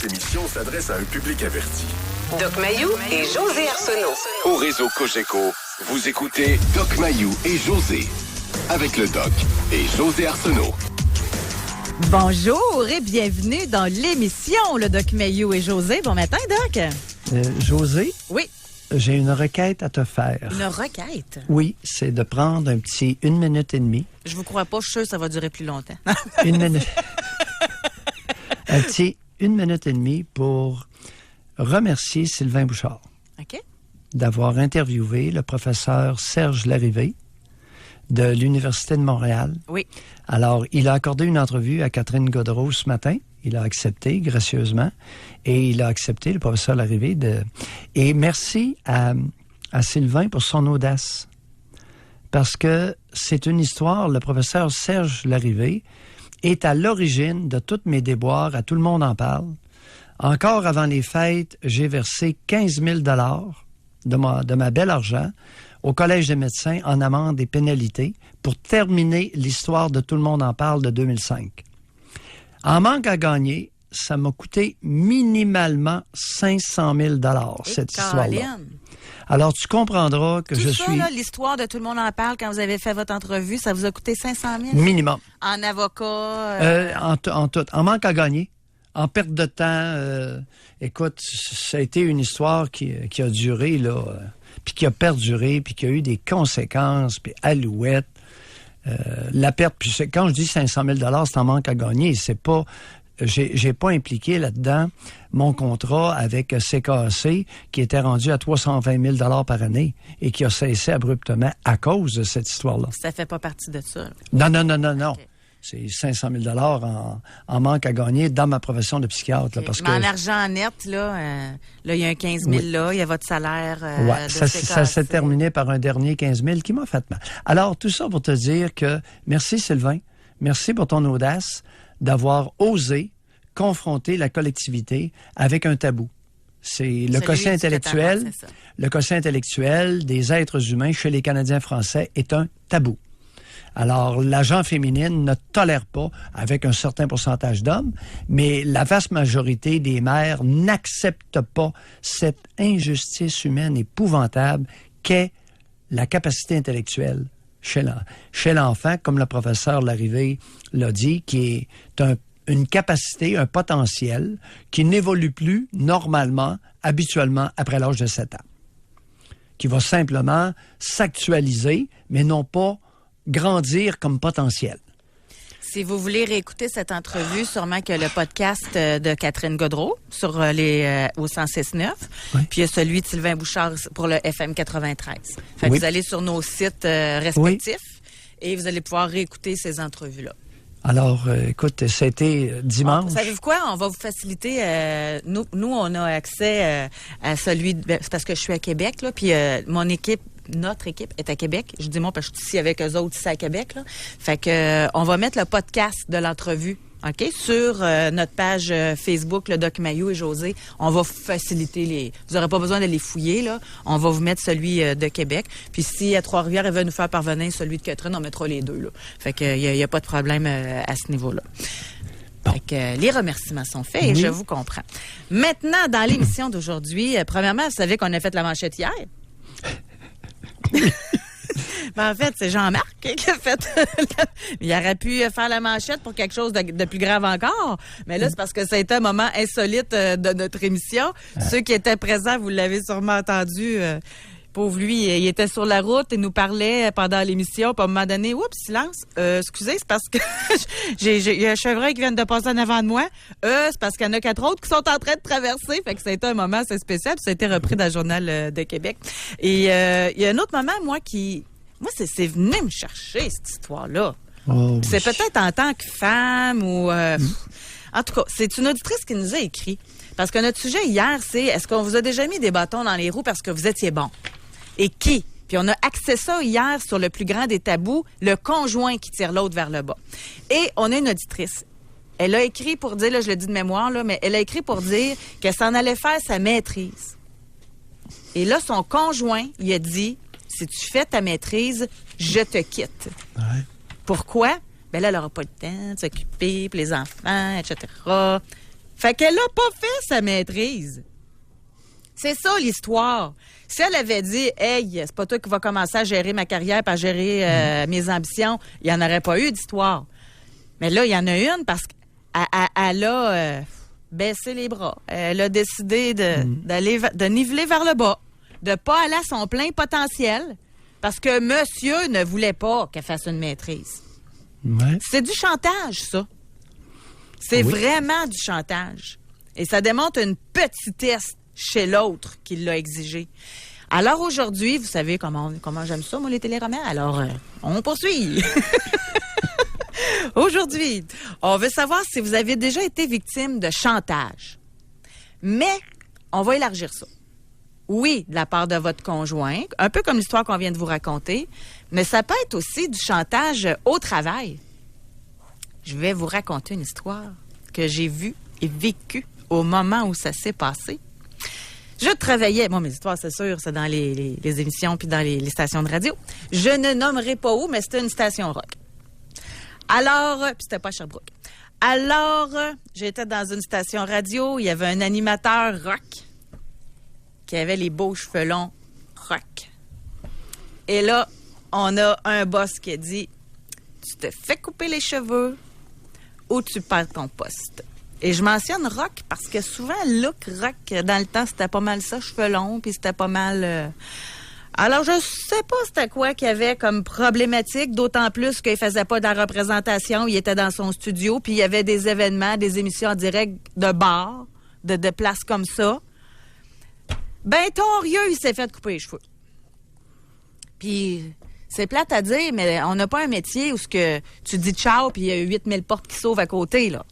Cette émission s'adresse à un public averti. Doc Mayou et José Arsenault. Au réseau Cogeco, vous écoutez Doc Mayou et José. Avec le Doc et José Arsenault. Bonjour et bienvenue dans l'émission Le Doc Mayou et José. Bon matin, Doc. José? Oui. J'ai une requête à te faire. Une requête? Oui, c'est de prendre un petit 1 minute et demie. Je vous crois pas, je suis sûre que ça va durer plus longtemps. Une minute. Un petit 1 minute et demie pour remercier Sylvain Bouchard. OK. D'avoir interviewé le professeur Serge Larrivée de l'Université de Montréal. Oui. Alors, il a accordé une entrevue à Catherine Gaudreault ce matin. Il a accepté gracieusement et il a accepté, le professeur Larrivée, Et merci à Sylvain pour son audace. Parce que c'est une histoire, le professeur Serge Larrivée est à l'origine de tous mes déboires, à tout le monde en parle. Encore avant les fêtes, j'ai versé 15 000 de ma belle argent au Collège des médecins en amende et pénalités pour terminer l'histoire de Tout le monde en parle de 2005. En manque à gagner, ça m'a coûté minimalement 500 000 cette histoire-là. Alors, tu comprendras que je suis... Là, l'histoire de Tout le monde en parle, quand vous avez fait votre entrevue, ça vous a coûté 500 000? Minimum. En avocat? En tout. En manque à gagner. En perte de temps. Écoute, ça a été une histoire qui a duré, là, puis qui a perduré, puis qui a eu des conséquences, puis alouette. La perte, puis quand je dis 500 000 c'est en manque à gagner. C'est pas... J'ai pas impliqué là-dedans mon contrat avec CKAC qui était rendu à 320 000 par année et qui a cessé abruptement à cause de cette histoire-là. Ça fait pas partie de ça. Là. Non. Okay. C'est 500 000 en manque à gagner dans ma profession de psychiatre. Okay. Là, parce mais que en argent net, là, il y a un 15 000 oui. Là, il y a votre salaire ouais, ça s'est terminé par un dernier 15 000 qui m'a fait mal. Alors, tout ça pour te dire que merci Sylvain, merci pour ton audace d'avoir osé confronter la collectivité avec un tabou. C'est le quotient intellectuel. Le quotient intellectuel des êtres humains chez les Canadiens français est un tabou. Alors, la gent féminine ne tolère pas, avec un certain pourcentage d'hommes, mais la vaste majorité des mères n'acceptent pas cette injustice humaine épouvantable qu'est la capacité intellectuelle chez l'enfant, comme le professeur Larrivée l'a dit, qui est une capacité, un potentiel qui n'évolue plus normalement, habituellement, après l'âge de 7 ans. Qui va simplement s'actualiser, mais non pas grandir comme potentiel. Si vous voulez réécouter cette entrevue, sûrement que le podcast de Catherine Gaudreault sur au 106.9, oui. Puis il y a celui de Sylvain Bouchard pour le FM 93. Fait que vous allez sur nos sites respectifs et vous allez pouvoir réécouter ces entrevues-là. Alors, écoute, c'était dimanche. Savez-vous quoi? On va vous faciliter. Nous, on a accès à celui... C'est parce que je suis à Québec, là, puis notre équipe est à Québec. Je dis moi parce que je suis ici avec eux autres ici à Québec. Là. Fait que on va mettre le podcast de l'entrevue, OK, sur notre page Facebook, le Doc Mayou et José. On va faciliter vous n'aurez pas besoin de les fouiller, là. On va vous mettre celui de Québec. Puis si à Trois-Rivières, elle veut nous faire parvenir celui de Catherine, on mettra les deux, là. Fait que y a pas de problème à ce niveau-là. Bon. Fait que les remerciements sont faits et je vous comprends. Maintenant, dans l'émission d'aujourd'hui, premièrement, vous savez qu'on a fait la manchette hier. Ben en fait, c'est Jean-Marc qui a fait... Il aurait pu faire la manchette pour quelque chose de plus grave encore. Mais là, c'est parce que ça a été un moment insolite de notre émission. Ceux qui étaient présents, vous l'avez sûrement entendu... Pauvre lui, il était sur la route et nous parlait pendant l'émission. Puis à un moment donné, oups, silence. Excusez, c'est parce que il y a un chevreuil qui vient de passer en avant de moi. C'est parce qu'il y en a 4 autres qui sont en train de traverser. Fait que ça a été un moment assez spécial. Puis ça a été repris dans le Journal de Québec. Et il y a un autre moment, moi, c'est venu me chercher, cette histoire-là. Oh, c'est peut-être en tant que femme ou... En tout cas, c'est une auditrice qui nous a écrit. Parce que notre sujet hier, c'est est-ce qu'on vous a déjà mis des bâtons dans les roues parce que vous étiez bon? Et qui? Puis on a axé ça hier sur le plus grand des tabous, le conjoint qui tire l'autre vers le bas. Et on a une auditrice. Elle a écrit pour dire, là, je le dis de mémoire, là, mais elle a écrit pour dire qu'elle s'en allait faire sa maîtrise. Et là, son conjoint, il a dit, si tu fais ta maîtrise, je te quitte. Ouais. Pourquoi? Ben là, elle n'aura pas le temps de s'occuper, puis les enfants, etc. Fait qu'elle n'a pas fait sa maîtrise. C'est ça, l'histoire. Si elle avait dit, « Hey, c'est pas toi qui vas commencer à gérer ma carrière et à gérer mes ambitions », il n'y en aurait pas eu d'histoire. Mais là, il y en a une parce qu'elle a baissé les bras. Elle a décidé de niveler vers le bas, de ne pas aller à son plein potentiel parce que monsieur ne voulait pas qu'elle fasse une maîtrise. Ouais. C'est du chantage, ça. C'est vraiment du chantage. Et ça démontre une petitesse chez l'autre qui l'a exigé. Alors aujourd'hui, vous savez comment j'aime ça, moi, les téléromans. Alors, on poursuit. Aujourd'hui, on veut savoir si vous avez déjà été victime de chantage. Mais, on va élargir ça. Oui, de la part de votre conjoint, un peu comme l'histoire qu'on vient de vous raconter, mais ça peut être aussi du chantage au travail. Je vais vous raconter une histoire que j'ai vue et vécue au moment où ça s'est passé. Je travaillais, mes histoires, c'est sûr, c'est dans les émissions puis dans les stations de radio. Je ne nommerai pas où, mais c'était une station rock. Alors, puis c'était pas à Sherbrooke. Alors, j'étais dans une station radio, il y avait un animateur rock qui avait les beaux cheveux longs rock. Et là, on a un boss qui a dit, tu te fais couper les cheveux ou tu perds ton poste. Et je mentionne rock parce que souvent, look rock, dans le temps, c'était pas mal ça, cheveux longs, puis c'était pas mal... Alors, je sais pas c'était quoi qu'il y avait comme problématique, d'autant plus qu'il faisait pas de la représentation, il était dans son studio, puis il y avait des événements, des émissions en direct de bars, de places comme ça. Ben, torieux, il s'est fait couper les cheveux. Puis... c'est plate à dire, mais on n'a pas un métier où ce que tu dis ciao puis il y a 8000 portes qui s'ouvrent à côté, là.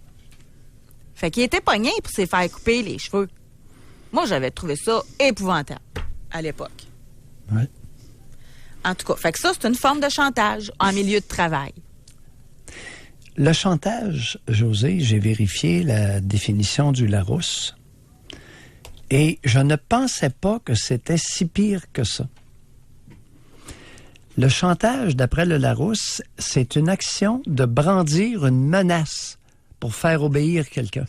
Fait qu'il était pogné pour se faire couper les cheveux. Moi, j'avais trouvé ça épouvantable à l'époque. Oui. En tout cas, fait que ça, c'est une forme de chantage en milieu de travail. Le chantage, José, j'ai vérifié la définition du Larousse et je ne pensais pas que c'était si pire que ça. Le chantage, d'après le Larousse, c'est une action de brandir une menace pour faire obéir quelqu'un.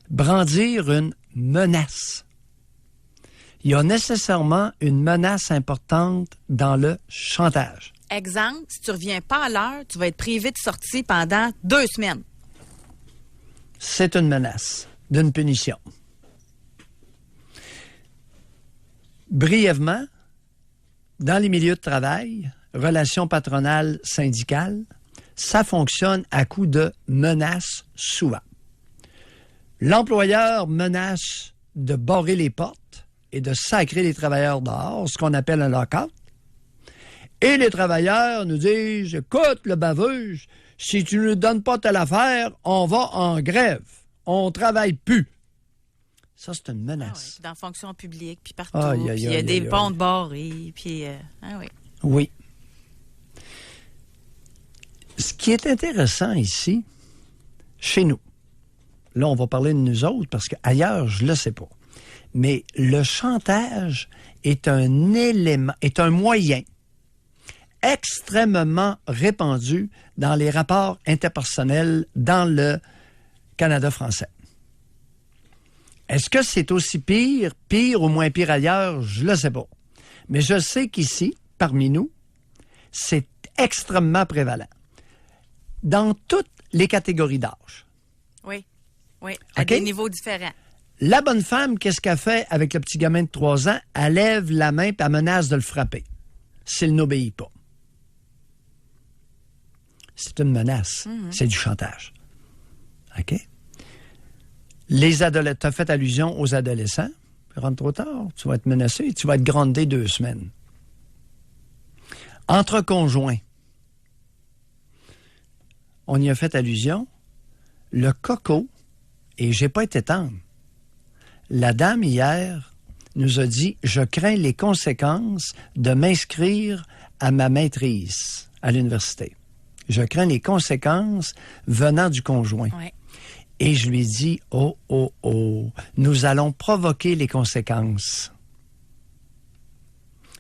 Brandir une menace. Il y a nécessairement une menace importante dans le chantage. Exemple, si tu reviens pas à l'heure, tu vas être privé de sortie pendant 2 semaines. C'est une menace d'une punition. Brièvement, dans les milieux de travail, relations patronales syndicales, ça fonctionne à coup de menaces souvent. L'employeur menace de barrer les portes et de sacrer les travailleurs dehors, ce qu'on appelle un lock-out. Et les travailleurs nous disent, écoute, le baveux, si tu ne nous donnes pas telle affaire, on va en grève. On travaille plus. Ça, c'est une menace. Ah oui, dans la fonction publique, puis partout. Aïe, aïe, puis il y a aïe, des aïe, ponts de barrés, puis... oui. Oui. Ce qui est intéressant ici, chez nous, là, on va parler de nous autres, parce qu'ailleurs, je ne le sais pas, mais le chantage est un élément, est un moyen extrêmement répandu dans les rapports interpersonnels dans le Canada français. Est-ce que c'est aussi pire ou moins pire ailleurs? Je ne le sais pas. Mais je sais qu'ici, parmi nous, c'est extrêmement prévalent. Dans toutes les catégories d'âge. Oui, à des niveaux différents. La bonne femme, qu'est-ce qu'elle fait avec le petit gamin de 3 ans? Elle lève la main et elle menace de le frapper s'il n'obéit pas. C'est une menace. C'est du chantage. OK? Les adolescents, tu as fait allusion aux adolescents. Rentre trop tard, tu vas être menacé, tu vas être grondé 2 semaines. Entre conjoints, on y a fait allusion. Le coco, et j'ai pas été tendre. La dame hier nous a dit, je crains les conséquences de m'inscrire à ma maîtrise à l'université. Je crains les conséquences venant du conjoint. Ouais. Et je lui ai dit, oh, nous allons provoquer les conséquences.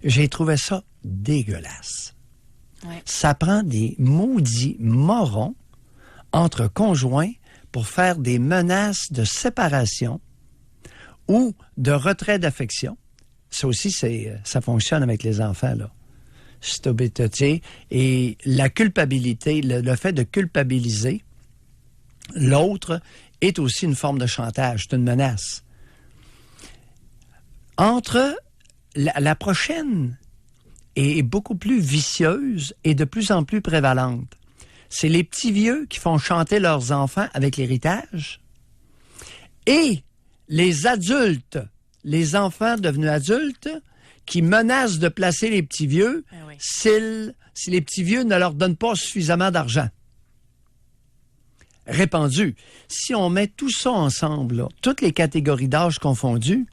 J'ai trouvé ça dégueulasse. Ouais. Ça prend des maudits morons entre conjoints pour faire des menaces de séparation ou de retrait d'affection. Ça aussi, ça fonctionne avec les enfants, là. Et la culpabilité, le fait de culpabiliser l'autre est aussi une forme de chantage, c'est une menace. La prochaine est beaucoup plus vicieuse et de plus en plus prévalente. C'est les petits vieux qui font chanter leurs enfants avec l'héritage et les adultes, les enfants devenus adultes qui menacent de placer les petits vieux si les petits vieux ne leur donnent pas suffisamment d'argent. Répandu. Si on met tout ça ensemble, là, toutes les catégories d'âge confondues,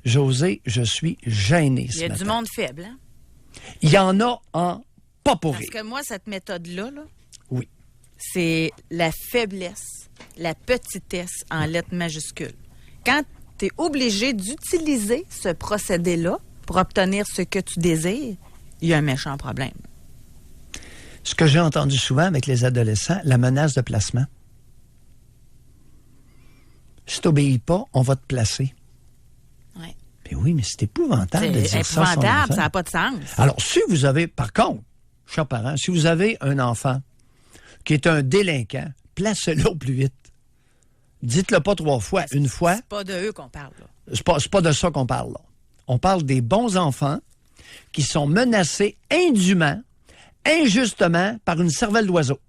José, je suis gêné ce matin. Il y a du monde faible, hein? Il y en a en pas pour rire. Parce que moi, cette méthode-là, oui, c'est la faiblesse, la petitesse en lettres majuscules. Quand tu es obligé d'utiliser ce procédé-là pour obtenir ce que tu désires, il y a un méchant problème. Ce que j'ai entendu souvent avec les adolescents, la menace de placement. Si tu n'obéis pas, on va te placer. Oui. Mais oui, mais c'est épouvantable de dire ça. C'est épouvantable, ça n'a pas de sens. Alors, si vous avez, par contre, chers parents, si vous avez un enfant qui est un délinquant, placez-le au plus vite. Dites-le pas 3 fois, une fois. C'est pas de eux qu'on parle, là. C'est pas de ça qu'on parle, là. On parle des bons enfants qui sont menacés indûment, injustement, par une cervelle d'oiseau.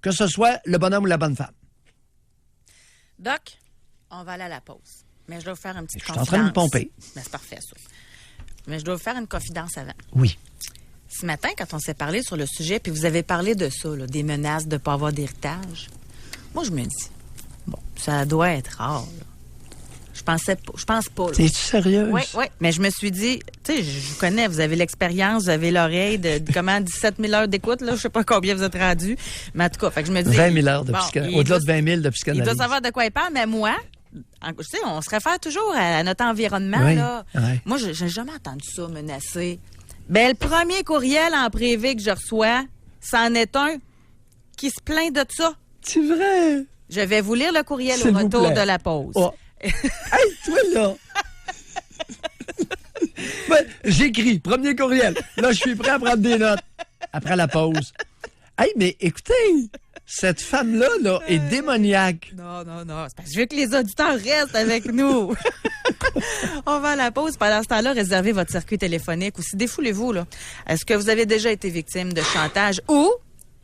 Que ce soit le bonhomme ou la bonne femme. Doc, on va aller à la pause. Mais je dois vous faire une petite confidence. Je suis en train de me pomper. Mais c'est parfait, ça. Mais je dois vous faire une confidence avant. Oui. Ce matin, quand on s'est parlé sur le sujet, puis vous avez parlé de ça, là, des menaces de ne pas avoir d'héritage, moi, je me dis, bon, ça doit être rare, là. Je pense pas. T'es-tu sérieuse? Oui. Mais je me suis dit, tu sais, je vous connais, vous avez l'expérience, vous avez l'oreille de comment 17 000 heures d'écoute, là, je sais pas combien vous êtes rendu. Mais en tout cas, fait que je me dis. 20 000 heures de psychanalyse. Au-delà de 20 000 de psychanalyse. Il doit savoir de quoi il parle, mais moi, tu sais, on se réfère toujours à notre environnement, oui, là. Oui. Moi, j'ai jamais entendu ça menacer. Ben, le premier courriel en privé que je reçois, c'en est un qui se plaint de ça. C'est vrai. Je vais vous lire le courriel S'il au retour vous plaît. de la pause. Oh. Hey, toi, là! Ben, j'écris, premier courriel. Là, je suis prêt à prendre des notes. Après la pause. Hey, mais écoutez, cette femme-là, là, est démoniaque. Non. C'est parce que je veux que les auditeurs restent avec nous. On va à la pause. Pendant ce temps-là, réservez votre circuit téléphonique ou si défoulez-vous, là. Est-ce que vous avez déjà été victime de chantage ou,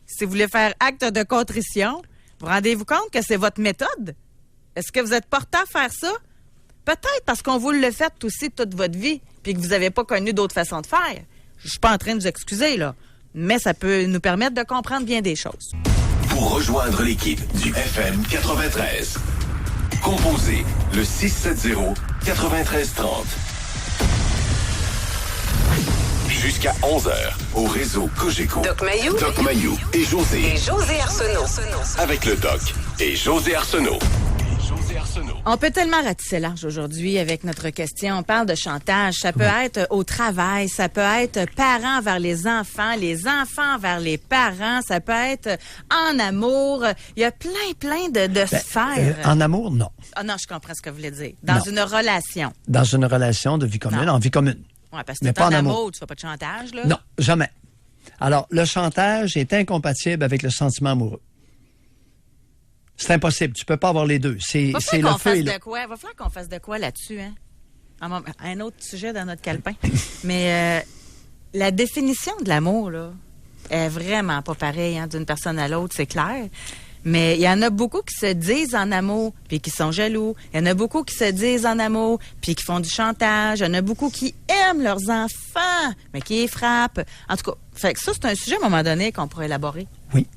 si vous voulez faire acte de contrition, vous rendez-vous compte que c'est votre méthode? Est-ce que vous êtes porté à faire ça? Peut-être parce qu'on vous le fait aussi toute votre vie puis que vous n'avez pas connu d'autres façons de faire. Je suis pas en train de vous excuser, là. Mais ça peut nous permettre de comprendre bien des choses. Pour rejoindre l'équipe du FM 93, composez le 670-9330. Jusqu'à 11h, au réseau Cogeco. Doc Mayou et José. Et José Arsenault. Avec le Doc et José Arsenault. On peut tellement ratisser large aujourd'hui avec notre question. On parle de chantage. Ça peut être au travail, ça peut être parents vers les enfants vers les parents, ça peut être en amour. Il y a plein de sphères. En amour, non. Ah non, je comprends ce que vous voulez dire. Dans Non. une relation. Dans une relation de vie commune, Non. en vie commune. Ouais, parce que Mais t'es pas en en amour, amour. tu fais pas de chantage, là? Non, jamais. Alors, le chantage est incompatible avec le sentiment amoureux. C'est impossible. Tu peux pas avoir les deux. C'est Va le falloir qu'on feu fasse et le... de quoi? Va falloir qu'on fasse de quoi là-dessus, hein? Un autre sujet dans notre calepin. Mais la définition de l'amour, là, est vraiment pas pareille, hein, d'une personne à l'autre, c'est clair. Mais il y en a beaucoup qui se disent en amour, puis qui sont jaloux. Il y en a beaucoup qui se disent en amour, puis qui font du chantage. Il y en a beaucoup qui aiment leurs enfants, mais qui les frappent. En tout cas, fait que ça, c'est un sujet, à un moment donné, qu'on pourrait élaborer. Oui.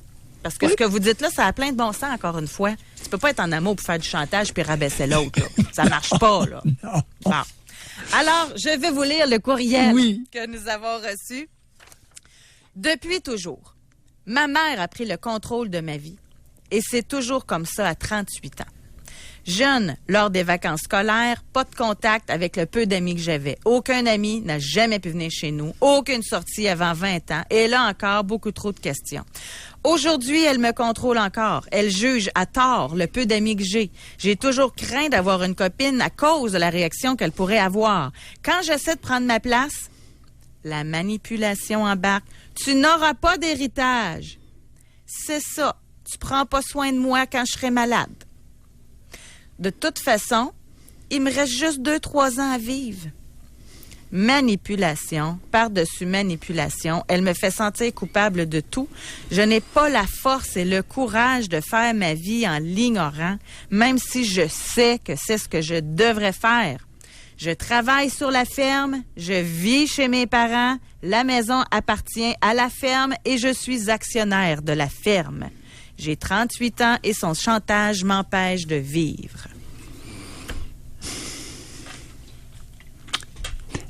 Parce que ce que vous dites là, ça a plein de bon sens, encore une fois. Tu peux pas être en amour pour faire du chantage puis rabaisser l'autre, là. Ça marche pas, là. Non. Bon. Alors, je vais vous lire le courriel Oui. que nous avons reçu. Depuis toujours, ma mère a pris le contrôle de ma vie et c'est toujours comme ça à 38 ans. Jeune, lors des vacances scolaires, pas de contact avec le peu d'amis que j'avais. Aucun ami n'a jamais pu venir chez nous. Aucune sortie avant 20 ans. Et là encore, beaucoup trop de questions. Aujourd'hui, elle me contrôle encore. Elle juge à tort le peu d'amis que j'ai. J'ai toujours craint d'avoir une copine à cause de la réaction qu'elle pourrait avoir. Quand j'essaie de prendre ma place, la manipulation embarque. Tu n'auras pas d'héritage. C'est ça. Tu prends pas soin de moi quand je serai malade. De toute façon, il me reste juste 2-3 ans à vivre. Manipulation, par-dessus manipulation, elle me fait sentir coupable de tout. Je n'ai pas la force et le courage de faire ma vie en l'ignorant, même si je sais que c'est ce que je devrais faire. Je travaille sur la ferme, je vis chez mes parents, la maison appartient à la ferme et je suis actionnaire de la ferme. J'ai 38 ans et son chantage m'empêche de vivre.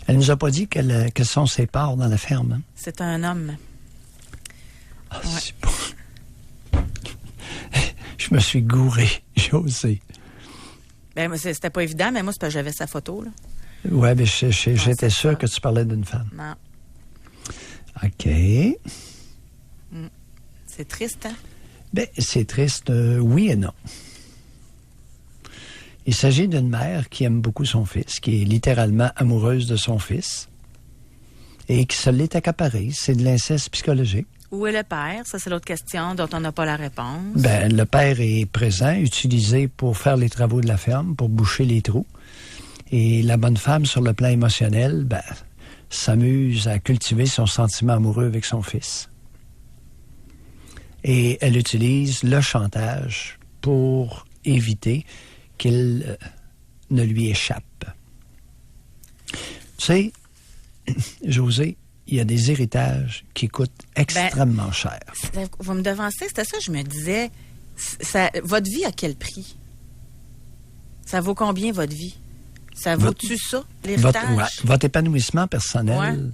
Elle nous a pas dit quels sont ses parts dans la ferme. Hein? C'est un homme. Ah, ouais. C'est bon. Je me suis gouré, Josée. Ben, moi, c'était pas évident, mais moi, c'est parce que j'avais sa photo, là. Ouais, mais j'étais sûr que tu parlais d'une femme. Non. OK. C'est triste, hein? Ben, c'est triste, oui et non. Il s'agit d'une mère qui aime beaucoup son fils, qui est littéralement amoureuse de son fils et qui se l'est accaparé. C'est de l'inceste psychologique. Où est le père? Ça, c'est l'autre question dont on n'a pas la réponse. Ben, le père est présent, utilisé pour faire les travaux de la ferme, pour boucher les trous. Et la bonne femme, sur le plan émotionnel, ben, s'amuse à cultiver son sentiment amoureux avec son fils. Et elle utilise le chantage pour éviter qu'il ne lui échappe. Tu sais, Josée, il y a des héritages qui coûtent extrêmement cher. Vous me devancez, c'était ça, je me disais, votre vie à quel prix? Ça vaut combien, votre vie? Ça vaut-tu ça, l'héritage? Votre épanouissement personnel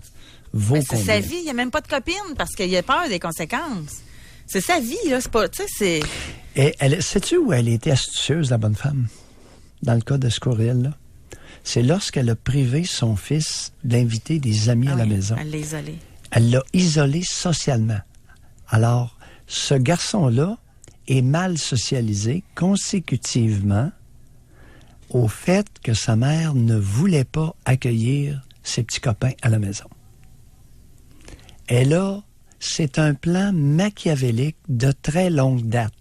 vaut combien? C'est sa vie, il n'y a même pas de copine parce qu'il a peur des conséquences. C'est sa vie, là, c'est pas, tu sais, c'est... Et sais-tu où elle était astucieuse, la bonne femme, dans le cas de ce courriel-là? C'est lorsqu'elle a privé son fils d'inviter des amis à la maison. Elle l'a isolé. Elle l'a isolé socialement. Alors, ce garçon-là est mal socialisé consécutivement au fait que sa mère ne voulait pas accueillir ses petits copains à la maison. Et là, c'est un plan machiavélique de très longue date.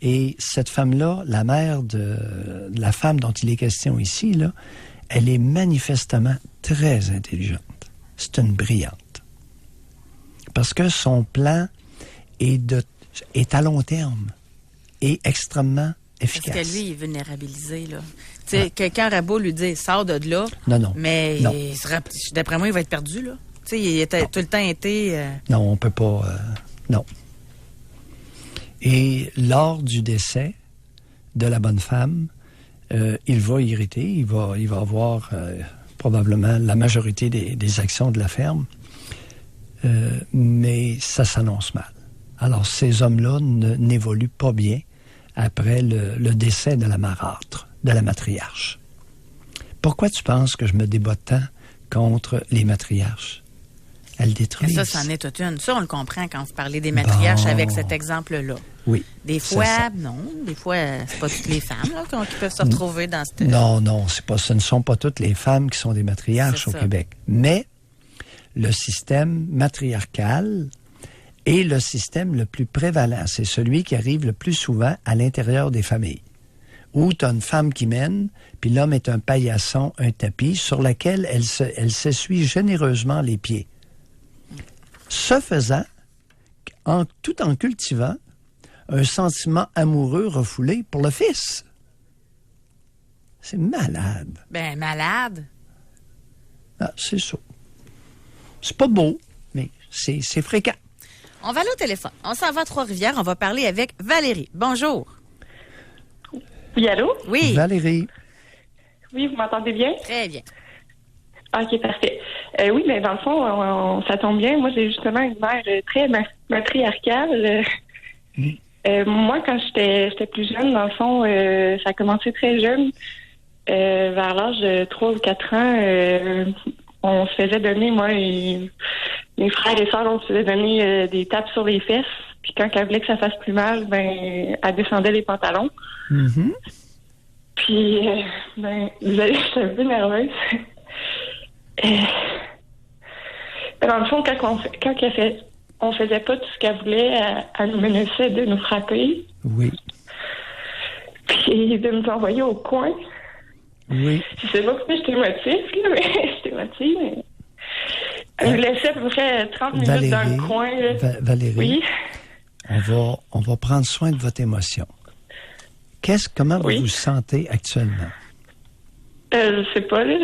Et cette femme-là, la mère de la femme dont il est question ici, là, elle est manifestement très intelligente. C'est une brillante. Parce que son plan est à long terme et extrêmement efficace. Parce que lui, il est vulnérabilisé, là. Tu sais, quelqu'un aurait beau lui dire, sors de là. Non. Mais non. D'après moi, il va être perdu, là. Tu sais, il a tout le temps été... Non, on peut pas... non. Et lors du décès de la bonne femme, il va hériter, il va avoir probablement la majorité des actions de la ferme, mais ça s'annonce mal. Alors, ces hommes-là n'évoluent pas bien après le décès de la marâtre, de la matriarche. Pourquoi tu penses que je me débat tant contre les matriarches? Elles détruisent. Ça, c'en est toute une. Ça, on le comprend quand vous parlez des matriarches avec cet exemple-là. Oui. Des fois, non. Des fois, c'est pas toutes les femmes là, qui peuvent se retrouver dans cette... Non, ce ne sont pas toutes les femmes qui sont des matriarches au Québec. Mais le système matriarcal est le système le plus prévalent. C'est celui qui arrive le plus souvent à l'intérieur des familles. Où tu as une femme qui mène, puis l'homme est un paillasson, un tapis, sur lequel elle s'essuie généreusement les pieds. Ce faisant, tout en cultivant un sentiment amoureux refoulé pour le fils. C'est malade. Ben, malade. Ah, c'est ça. C'est pas beau, mais c'est fréquent. On va aller au téléphone. On s'en va à Trois-Rivières. On va parler avec Valérie. Bonjour. Oui, allô? Oui. Valérie. Oui, vous m'entendez bien? Très bien. OK, parfait. Oui, mais dans le fond, ça tombe bien. Moi, j'ai justement une mère très matriarcale. Moi, quand j'étais plus jeune, dans le fond, ça a commencé très jeune. Vers l'âge de 3 ou 4 ans, on se faisait donner, moi et mes frères et sœurs, on se faisait donner des tapes sur les fesses. Puis quand elle voulait que ça fasse plus mal, ben, elle descendait les pantalons. Mhm. Puis, désolée, j'étais un peu nerveuse. Dans le fond, on faisait pas tout ce qu'elle voulait, elle nous menaçait de nous frapper. Oui. Puis de nous envoyer au coin. Oui. Je sais pas pourquoi j'étais émotive, là, mais j'étais émotive. Mais... Elle nous laissait à peu près 30 minutes dans le coin. Valérie, oui. on va prendre soin de votre émotion. Comment vous vous sentez actuellement? Je sais pas, là.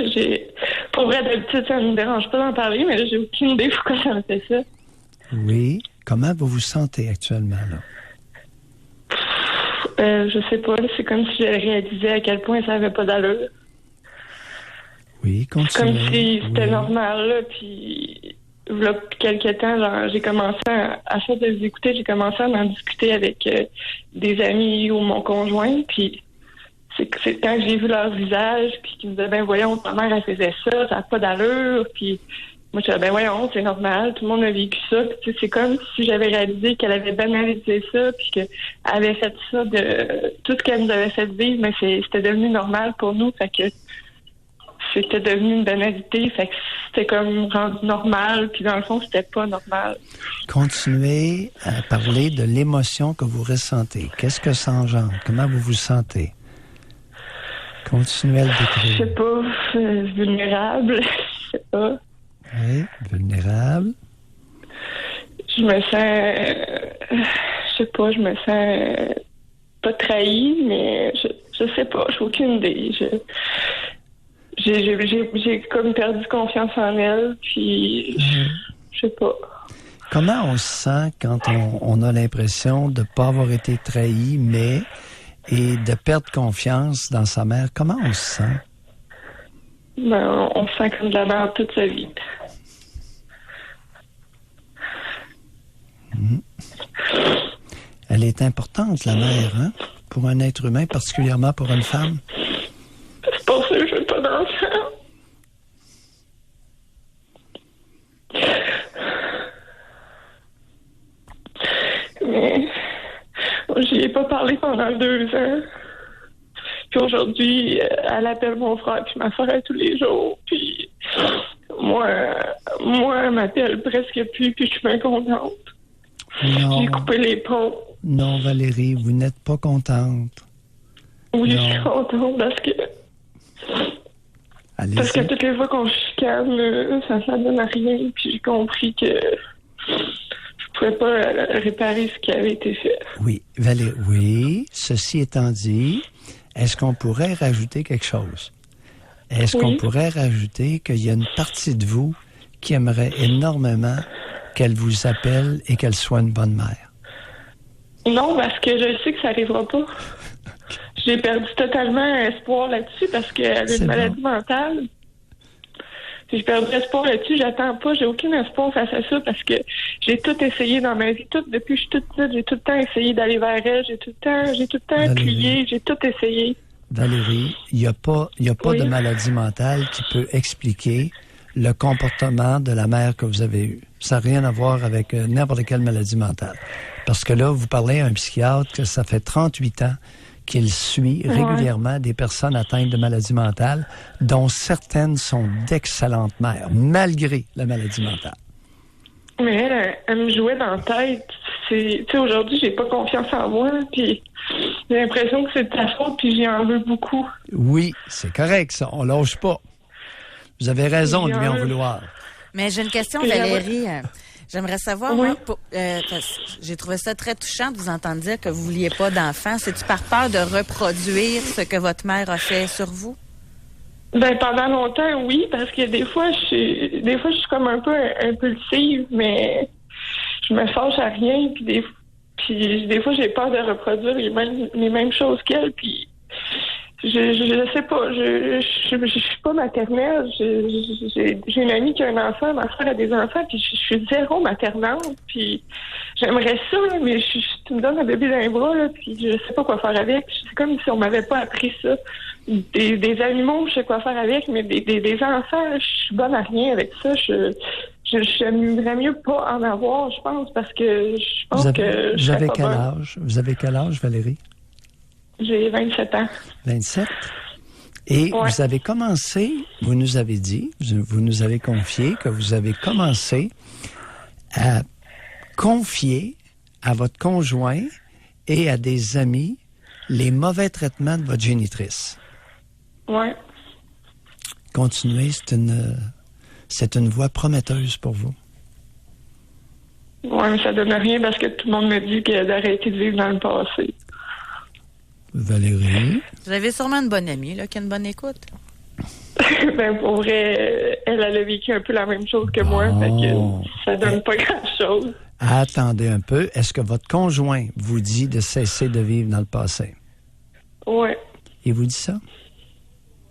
Pour vrai, d'habitude, ça ne me dérange pas d'en parler, mais là, j'ai aucune idée pourquoi ça me fait ça. Oui. Comment vous vous sentez actuellement, là? Je sais pas, là, c'est comme si je réalisais à quel point ça avait pas d'allure. Oui, continuez. Comme si c'était normal, là, puis là, quelques temps, genre, j'ai commencé à force de vous écouter, j'ai commencé à en discuter avec des amis ou mon conjoint, puis c'est quand j'ai vu leur visage, puis qu'ils me disaient, ben voyons, ta mère, elle faisait ça n'a pas d'allure, puis moi, je disais, ben voyons, c'est normal, tout le monde a vécu ça, puis c'est comme si j'avais réalisé qu'elle avait banalisé ça, puis qu'elle avait fait ça de tout ce qu'elle nous avait fait vivre, mais c'était devenu normal pour nous, fait que c'était devenu une banalité, fait que c'était comme rendu normal, puis dans le fond, c'était pas normal. Continuez à parler de l'émotion que vous ressentez. Qu'est-ce que ça engendre? Comment vous vous sentez? Continuez à le décrire. Je sais pas, vulnérable, je sais pas. Oui, vulnérable. Je me sens, je sais pas, je me sens pas trahie, mais je sais pas, j'ai aucune idée. J'ai comme perdu confiance en elle, puis je sais pas. Comment on se sent quand on a l'impression de ne pas avoir été trahi, et de perdre confiance dans sa mère? Comment on se sent? Ben, on se sent comme de la merde toute sa vie. Elle est importante, la mère, hein? Pour un être humain, particulièrement pour une femme. C'est pour ça que je veux pas d'enfant. Mais j'y ai pas parlé pendant 2 ans. Puis aujourd'hui, elle appelle mon frère puis ma soeur tous les jours. Puis moi, elle m'appelle presque plus, puis je suis bien contente. Non. J'ai coupé les ponts. Non, Valérie, vous n'êtes pas contente. Oui, non. Je suis contente parce que... Allez-y. Parce que toutes les fois qu'on chicane, ça donne à rien. Puis j'ai compris que je pouvais pas réparer ce qui avait été fait. Oui, Valérie, oui. Ceci étant dit, est-ce qu'on pourrait rajouter quelque chose? Est-ce qu'on pourrait rajouter qu'il y a une partie de vous qui aimerait énormément qu'elle vous appelle et qu'elle soit une bonne mère? Non, parce que je sais que ça n'arrivera pas. J'ai perdu totalement espoir là-dessus parce qu'elle a une maladie mentale. J'ai perdu espoir là-dessus. J'attends pas. J'ai aucun espoir face à ça parce que j'ai tout essayé dans ma vie. Depuis que je suis toute petite, j'ai tout le temps essayé d'aller vers elle. J'ai tout le temps crié. J'ai tout essayé. Valérie, il n'y a pas de maladie mentale qui peut expliquer le comportement de la mère que vous avez eue. Ça n'a rien à voir avec n'importe quelle maladie mentale. Parce que là, vous parlez à un psychiatre que ça fait 38 ans qu'il suit régulièrement des personnes atteintes de maladies mentales, dont certaines sont d'excellentes mères, malgré la maladie mentale. Mais elle me jouait dans la tête. Tu sais, aujourd'hui, j'ai pas confiance en moi, puis j'ai l'impression que c'est de ta faute, puis j'y en veux beaucoup. Oui, c'est correct, ça. On lâche pas. Vous avez raison de lui en vouloir. Mais j'ai une question, Valérie. J'aimerais savoir, moi, j'ai trouvé ça très touchant de vous entendre dire que vous vouliez pas d'enfants. C'est-tu par peur de reproduire ce que votre mère a fait sur vous? Ben, pendant longtemps, oui, parce que des fois, je suis comme un peu impulsive, mais je me fâche à rien, puis des fois, j'ai peur de reproduire les mêmes choses qu'elle, puis Je sais pas. Je suis pas maternelle. J'ai une amie qui a un enfant, ma soeur a des enfants, puis je suis zéro maternelle. Puis j'aimerais ça, là, mais tu me donnes un bébé dans les bras, là, puis je sais pas quoi faire avec. C'est comme si on m'avait pas appris ça. Des animaux, je sais quoi faire avec, mais des enfants, là, je suis bonne à rien avec ça. J'aimerais mieux pas en avoir, je pense, parce que je pense que je Vous avez serais quel pas bonne. âge? Vous avez quel âge, Valérie? J'ai 27 ans. 27. Et Ouais. vous avez commencé, vous nous avez dit, vous nous avez confié que vous avez commencé à confier à votre conjoint et à des amis les mauvais traitements de votre génitrice. Ouais. Continuez, c'est une voie prometteuse pour vous. Ouais, mais ça donne rien parce que tout le monde me dit d'arrêter de vivre dans le passé. Valérie? Vous avez sûrement une bonne amie, là, qui a une bonne écoute. Ben, pour vrai, elle a vécu un peu la même chose que moi, fait Oh. que ça donne pas grand-chose. Attendez un peu. Est-ce que votre conjoint vous dit de cesser de vivre dans le passé? Ouais. Il vous dit ça?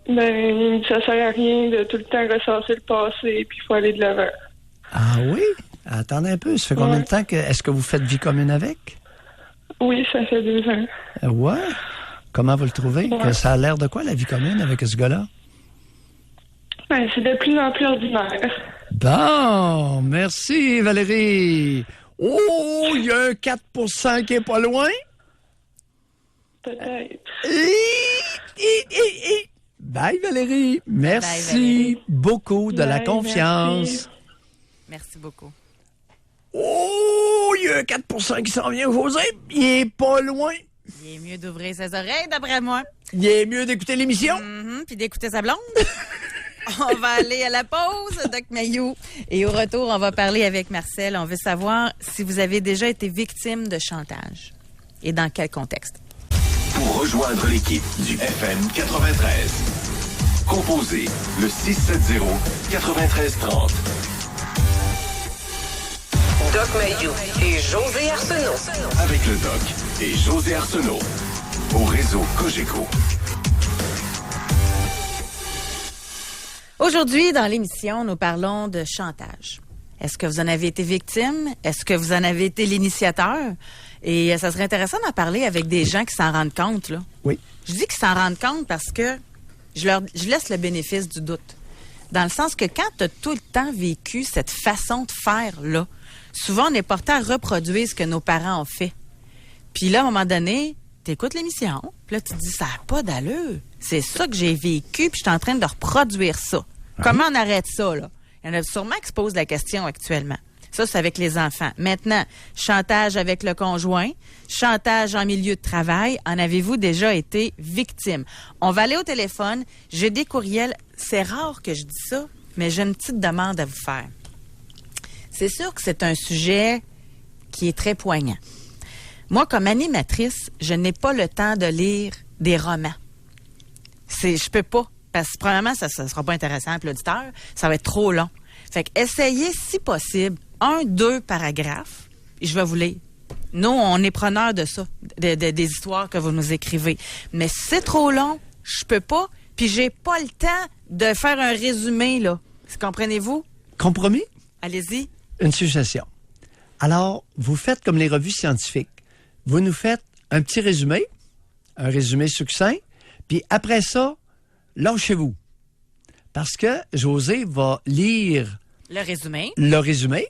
Ben, ça sert à rien de tout le temps ressasser le passé, puis il faut aller de l'avant. Ah oui? Attendez un peu. Ça fait combien de temps que... Est-ce que vous faites vie commune avec? Oui, ça fait 2 ans. Ouais. Comment vous le trouvez? Ouais. Que ça a l'air de quoi, la vie commune, avec ce gars-là? Ben, c'est de plus en plus ordinaire. Bon, merci, Valérie. Oh, il y a un 4% qui est pas loin. Peut-être. Bye, Valérie. Merci Valérie. beaucoup de la Bye, confiance. merci. Merci beaucoup. Oh, il y a un 4% qui s'en vient, José. Il est pas loin. Il est mieux d'ouvrir ses oreilles, d'après moi. Il est mieux d'écouter l'émission. Puis d'écouter sa blonde. On va aller à la pause, Doc Mayou. Et au retour, on va parler avec Marcel. On veut savoir si vous avez déjà été victime de chantage. Et dans quel contexte? Pour rejoindre l'équipe du FM 93, composez le 670-9330. Doc Mayou et José Arsenault. Avec le Doc et José Arsenault. Au réseau Cogeco. Aujourd'hui, dans l'émission, nous parlons de chantage. Est-ce que vous en avez été victime? Est-ce que vous en avez été l'initiateur? Et ça serait intéressant d'en parler avec des gens qui s'en rendent compte, là. Oui. Je dis qu'ils s'en rendent compte parce que je laisse le bénéfice du doute. Dans le sens que quand tu as tout le temps vécu cette façon de faire-là, souvent on est porté à reproduire ce que nos parents ont fait. Puis là, à un moment donné, tu écoutes l'émission, puis là, tu te dis, ça n'a pas d'allure. C'est ça que j'ai vécu, puis je suis en train de reproduire ça. Comment on arrête ça, là? Il y en a sûrement qui se posent la question actuellement. Ça, c'est avec les enfants. Maintenant, chantage avec le conjoint, chantage en milieu de travail. En avez-vous déjà été victime? On va aller au téléphone. J'ai des courriels. C'est rare que je dis ça, mais j'ai une petite demande à vous faire. C'est sûr que c'est un sujet qui est très poignant. Moi, comme animatrice, je n'ai pas le temps de lire des romans. Je peux pas. Parce que, premièrement, ça ne sera pas intéressant pour l'auditeur. Ça va être trop long. Fait que essayez, si possible, 1-2 paragraphes, et je vais vous lire. Nous, on est preneurs de ça, des histoires que vous nous écrivez. Mais si c'est trop long, je peux pas, puis j'ai pas le temps de faire un résumé, là. Comprenez-vous? Compromis? Allez-y. Une suggestion. Alors, vous faites comme les revues scientifiques. Vous nous faites un petit résumé, un résumé succinct, puis après ça, lâchez-vous. Parce que José va lire Le résumé. le résumé,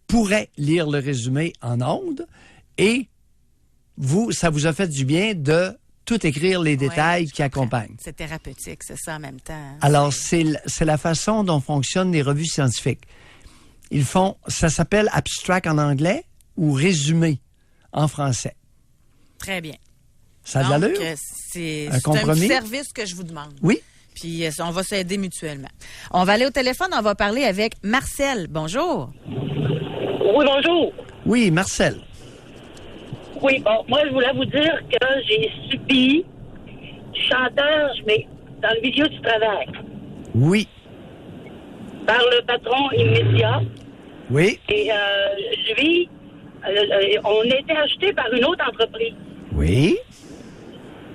pourrait lire le résumé en ondes, et vous, ça vous a fait du bien de tout écrire les détails Ouais, je qui comprends. accompagnent. C'est thérapeutique, c'est ça en même temps. Hein? Alors, c'est la façon dont fonctionnent les revues scientifiques. Ils font, ça s'appelle abstract en anglais ou résumé en français. Très bien. Ça a de Donc, l'allure? c'est Un compromis? petit service que je vous demande. Oui. Puis on va s'aider mutuellement. On va aller au téléphone, on va parler avec Marcel. Bonjour. Oui, bonjour. Oui, Marcel. Oui, bon, moi, je voulais vous dire que j'ai subi du chantage, mais dans le milieu du travail, Oui. par le patron immédiat. Oui. Et on a été acheté par une autre entreprise. Oui.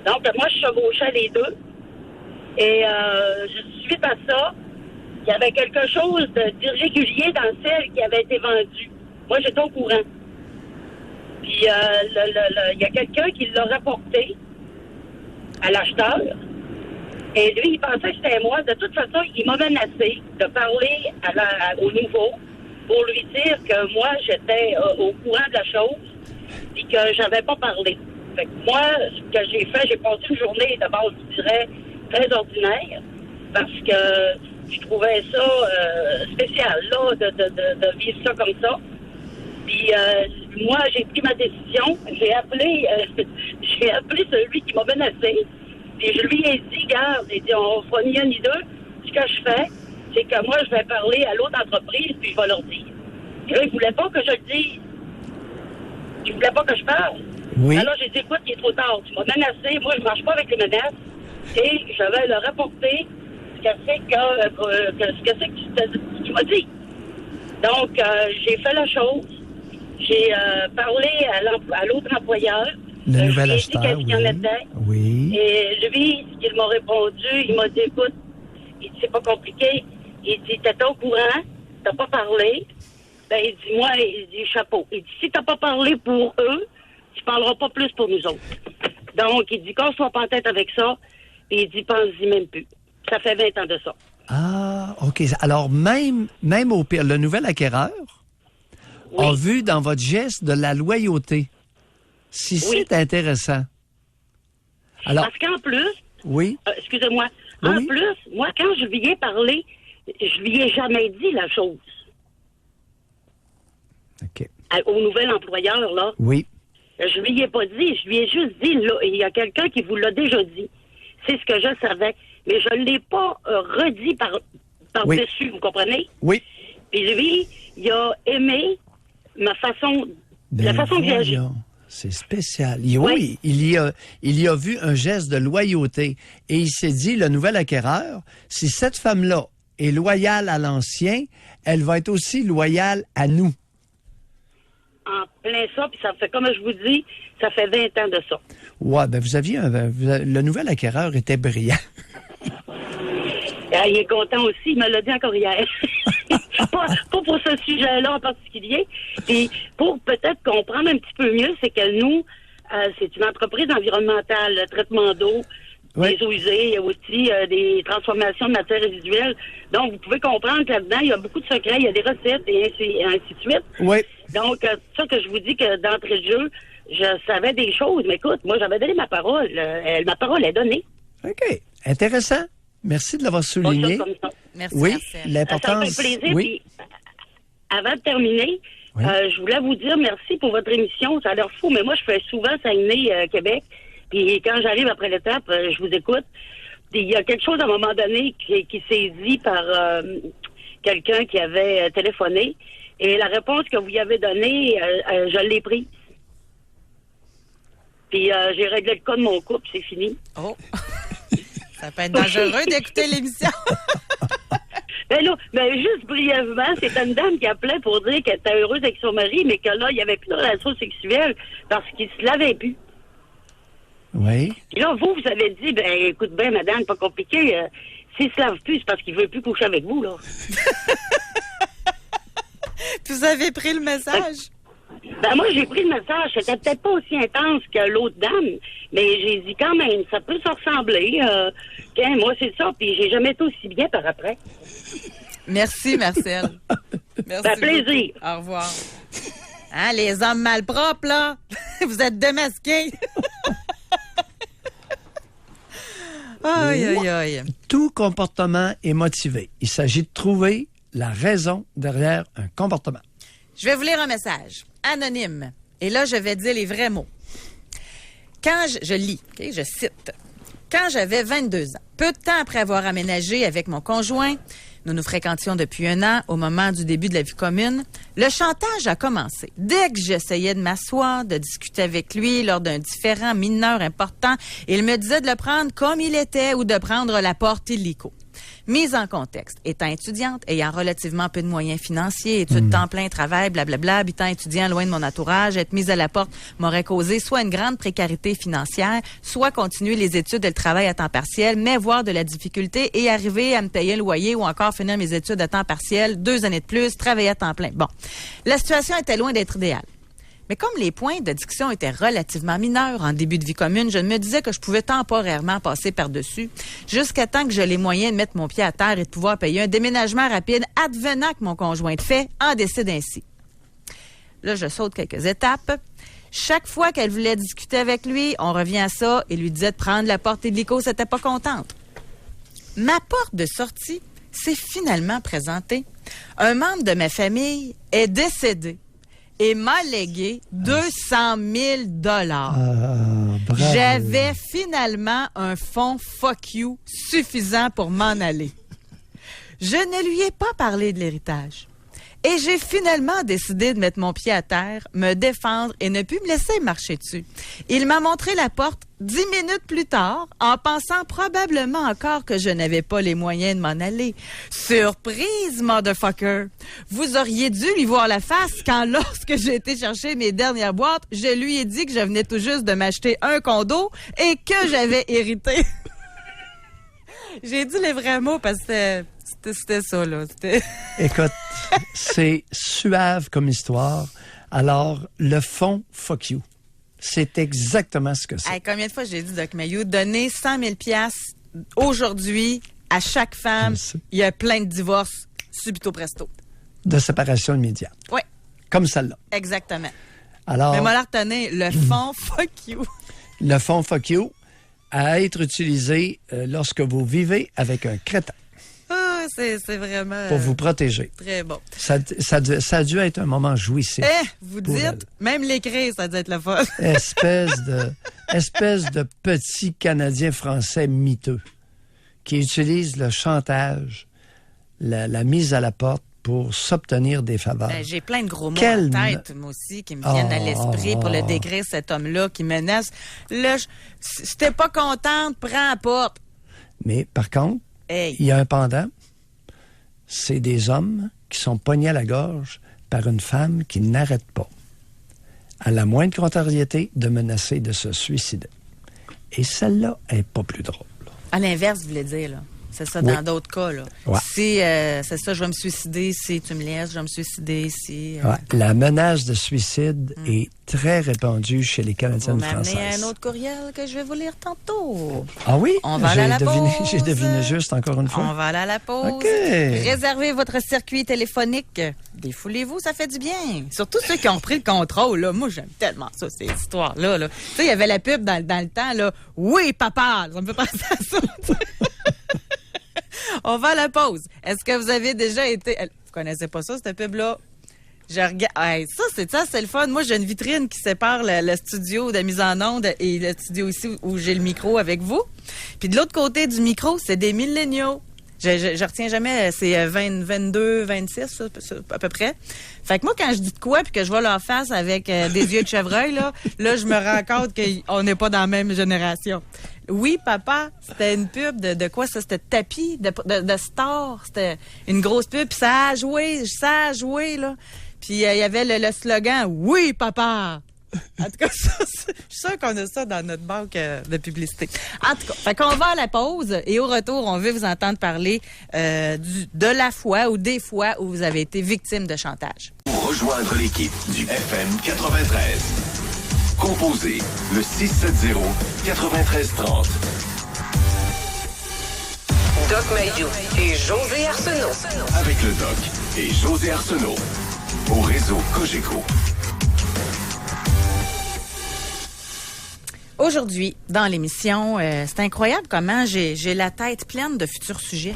Donc, moi, je chevauchais les deux. Et suite à ça, il y avait quelque chose d'irrégulier dans le sel qui avait été vendu. Moi, j'étais au courant. Puis, il y a quelqu'un qui l'a rapporté à l'acheteur. Et lui, il pensait que c'était moi. De toute façon, il m'a menacé de parler au nouveau pour lui dire que moi, j'étais au courant de la chose et que j'avais pas parlé. Fait que moi, ce que j'ai fait, j'ai passé une journée de base, je dirais, très ordinaire, parce que je trouvais ça spécial, là, de vivre ça comme ça. Puis moi, j'ai pris ma décision. J'ai appelé celui qui m'a menacé. Puis je lui ai dit, garde, on fera ni un ni deux. Ce que je fais, c'est que moi, je vais parler à l'autre entreprise, puis je vais leur dire. Et là, ils ne voulaient pas que je le dise. Ils ne voulaient pas que je parle. Oui. Alors, j'ai dit, écoute, il est trop tard. Tu m'as menacé. Moi, je ne marche pas avec les menaces. Et je vais leur rapporter ce que tu m'as dit. Donc, j'ai fait la chose. J'ai parlé à l'autre employeur. Le nouvel acheteur, qu'est-ce qu'il y en était. Oui. Et lui, ce qu'il m'a répondu, il m'a dit, écoute, c'est pas compliqué. Il dit, t'étais au courant, t'as pas parlé. Ben, il dit, moi, il dit, chapeau. Il dit, si t'as pas parlé pour eux, tu parleras pas plus pour nous autres. Donc, il dit, casse-toi pas en tête avec ça. Et il dit, pense-y même plus. Ça fait 20 ans de ça. Ah, OK. Alors, même au pire, le nouvel acquéreur a vu dans votre geste de la loyauté. Si c'est intéressant. Alors, parce qu'en plus, oui. Excusez-moi, en plus, moi, quand je lui ai parlé, je lui ai jamais dit la chose. OK. Au nouvel employeur, là. Oui. Je lui ai pas dit, je lui ai juste dit, là, il y a quelqu'un qui vous l'a déjà dit. C'est ce que je savais. Mais je ne l'ai pas redit par-dessus, vous comprenez? Oui. Puis lui, il a aimé ma façon, la façon que j'ai agi. C'est spécial. Oui, il y a vu un geste de loyauté. Et il s'est dit, le nouvel acquéreur, si cette femme-là est loyale à l'ancien, elle va être aussi loyale à nous. En plein ça, puis ça fait, comme je vous dis, ça fait 20 ans de ça. Ouais, ben le nouvel acquéreur était brillant. Il est content aussi, il me l'a dit encore hier. pas pour ce sujet-là en particulier. Puis pour peut-être comprendre un petit peu mieux, c'est que nous, c'est une entreprise environnementale, le traitement d'eau, des eaux usées, il y a aussi des transformations de matières résiduelles. Donc, vous pouvez comprendre que là-dedans, il y a beaucoup de secrets, il y a des recettes et ainsi de suite. Oui. Donc, c'est ça que je vous dis que d'entrée de jeu, je savais des choses. Mais écoute, moi, j'avais donné ma parole. Ma parole est donnée. OK. Intéressant. Merci de l'avoir souligné. Merci, oui, Marcel. Ça l'importance. me fait plaisir. Oui. Puis, avant de terminer, je voulais vous dire merci pour votre émission. Ça a l'air fou, mais moi, je fais souvent Saguenay, Québec. Puis quand j'arrive après l'étape, je vous écoute. Il y a quelque chose à un moment donné qui s'est dit par quelqu'un qui avait téléphoné. Et la réponse que vous y avez donnée, je l'ai prise. Puis j'ai réglé le cas de mon couple, c'est fini. Oh! Ça peut être dangereux d'écouter l'émission. Ben juste brièvement, c'est une dame qui appelait pour dire qu'elle était heureuse avec son mari, mais que là, il n'y avait plus de relation sexuelle parce qu'il se lavait plus. Oui. Puis là, vous avez dit, ben écoute bien, madame, pas compliqué, s'il se lave plus, c'est parce qu'il veut plus coucher avec vous, là. Vous avez pris le message? Ben moi, j'ai pris le message. C'était peut-être pas aussi intense que l'autre dame, mais j'ai dit quand même, ça peut se ressembler. Moi, c'est ça, puis j'ai jamais été aussi bien par après. Merci, Marcel. Merci. Ça fait plaisir. Au revoir. Hein, les hommes malpropres, là? Vous êtes démasqués. Aïe, aïe, aïe. Tout comportement est motivé. Il s'agit de trouver la raison derrière un comportement. Je vais vous lire un message anonyme. Et là, je vais dire les vrais mots. Quand je lis, okay, je cite. Quand j'avais 22 ans, peu de temps après avoir aménagé avec mon conjoint, nous nous fréquentions depuis 1 an au moment du début de la vie commune, le chantage a commencé. Dès que j'essayais de m'asseoir, de discuter avec lui lors d'un différend mineur important, il me disait de le prendre comme il était ou de prendre la porte illico. Mise en contexte. Étant étudiante, ayant relativement peu de moyens financiers, études temps plein, travail, blablabla, habitant étudiant loin de mon entourage, être mise à la porte m'aurait causé soit une grande précarité financière, soit continuer les études et le travail à temps partiel, mais voir de la difficulté et arriver à me payer le loyer ou encore finir mes études à temps partiel, 2 années de plus, travailler à temps plein. Bon, la situation était loin d'être idéale. Mais comme les points de discussion étaient relativement mineurs en début de vie commune, je me disais que je pouvais temporairement passer par-dessus jusqu'à temps que j'ai les moyens de mettre mon pied à terre et de pouvoir payer un déménagement rapide advenant que mon conjoint de fait en décide ainsi. Là, je saute quelques étapes. Chaque fois qu'elle voulait discuter avec lui, on revient à ça et lui disait de prendre la porte illico, c'était pas contente. Ma porte de sortie s'est finalement présentée. Un membre de ma famille est décédé et m'a légué 200 000 $. J'avais finalement un fonds fuck you suffisant pour m'en aller. Je ne lui ai pas parlé de l'héritage. Et j'ai finalement décidé de mettre mon pied à terre, me défendre et ne plus me laisser marcher dessus. Il m'a montré la porte 10 minutes plus tard, en pensant probablement encore que je n'avais pas les moyens de m'en aller. Surprise, motherfucker! Vous auriez dû lui voir la face quand, lorsque j'ai été chercher mes dernières boîtes, je lui ai dit que je venais tout juste de m'acheter un condo et que j'avais hérité. J'ai dit les vrais mots parce que c'était ça, là. Écoute, c'est suave comme histoire. Alors, le fond, fuck you. C'est exactement ce que c'est. Hey, combien de fois j'ai dit, Doc Mayou, donner 100 000 $ aujourd'hui à chaque femme, il y a plein de divorces subito presto. De séparation immédiate. Oui. Comme celle-là. Exactement. Alors, mais moi, la retenir, le fond fuck you. Le fond fuck you à être utilisé lorsque vous vivez avec un crétin. Ah, c'est vraiment... Pour vous protéger. Très bon. Ça a dû être un moment jouissif. Vous dites, même l'écrire, ça a dû être le fun. espèce de petit Canadien français miteux qui utilise le chantage, la mise à la porte pour s'obtenir des faveurs. J'ai plein de gros mots en tête, moi aussi, qui me viennent à l'esprit pour le décrire, cet homme-là qui menace. Là, si t'es pas contente, prends la porte. Mais par contre, il y a un pendant. C'est des hommes qui sont pognés à la gorge par une femme qui n'arrête pas, à la moindre contrariété, de menacer de se suicider. Et celle-là est pas plus drôle. À l'inverse, vous voulez dire, là. C'est ça, dans d'autres cas, là. Ouais. Si, c'est ça, je vais me suicider, si tu me laisses, je vais me suicider, si... Ouais. La menace de suicide est très répandue chez les Canadiennes françaises. Vous m'amenez un autre courriel que je vais vous lire tantôt. Ah oui? On va aller à la pause. J'ai deviné juste encore une fois. On va aller à la pause. OK. Réservez votre circuit téléphonique. Défoulez-vous, ça fait du bien. Surtout ceux qui ont pris le contrôle, là. Moi, j'aime tellement ça, ces histoires-là, là. Tu sais, il y avait la pub dans le temps, là. Oui, papa! Ça me fait penser à ça. On va à la pause. Est-ce que vous avez déjà été... Vous connaissez pas ça, cette pub-là? Je regarde... Hey, ça, c'est le fun. Moi, j'ai une vitrine qui sépare le studio de mise en onde et le studio ici où j'ai le micro avec vous. Puis de l'autre côté du micro, c'est des milléniaux. Je retiens jamais, c'est 22, 26, ça, à peu près. Fait que moi, quand je dis de quoi puis que je vois leur face avec des yeux de chevreuil, là, je me rends compte qu'on n'est pas dans la même génération. Oui, papa, c'était une pub de quoi ça? C'était tapis de Star. C'était une grosse pub. Puis ça a joué, là. Puis il y avait le slogan « Oui, papa ». En tout cas, je suis sûre qu'on a ça dans notre banque de publicité. En tout cas, fait qu'on va à la pause et au retour, on veut vous entendre parler de la fois ou des fois où vous avez été victime de chantage. Pour rejoindre l'équipe du FM 93, composez le 670-9330. Doc Mayou et José Arsenault. Avec le Doc et José Arsenault. Au réseau Cogeco. Aujourd'hui, dans l'émission, c'est incroyable comment j'ai la tête pleine de futurs sujets.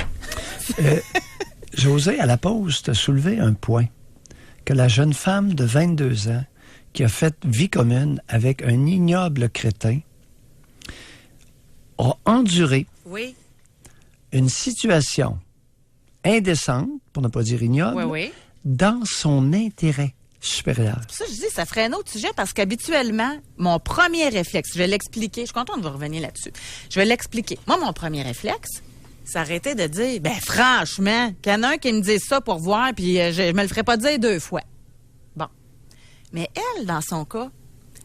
José, à la pause, tu as soulevé un point. Que la jeune femme de 22 ans qui a fait vie commune avec un ignoble crétin a enduré une situation indécente, pour ne pas dire ignoble, dans son intérêt supérieur. Ça, je dis, ça ferait un autre sujet parce qu'habituellement, mon premier réflexe, je vais l'expliquer, je suis contente de vous revenir là-dessus. Je vais l'expliquer. Moi, mon premier réflexe, Ça arrêtait de dire, ben franchement, qu'il y en a un qui me dise ça pour voir, puis je me le ferais pas dire 2 fois. Bon. Mais elle, dans son cas,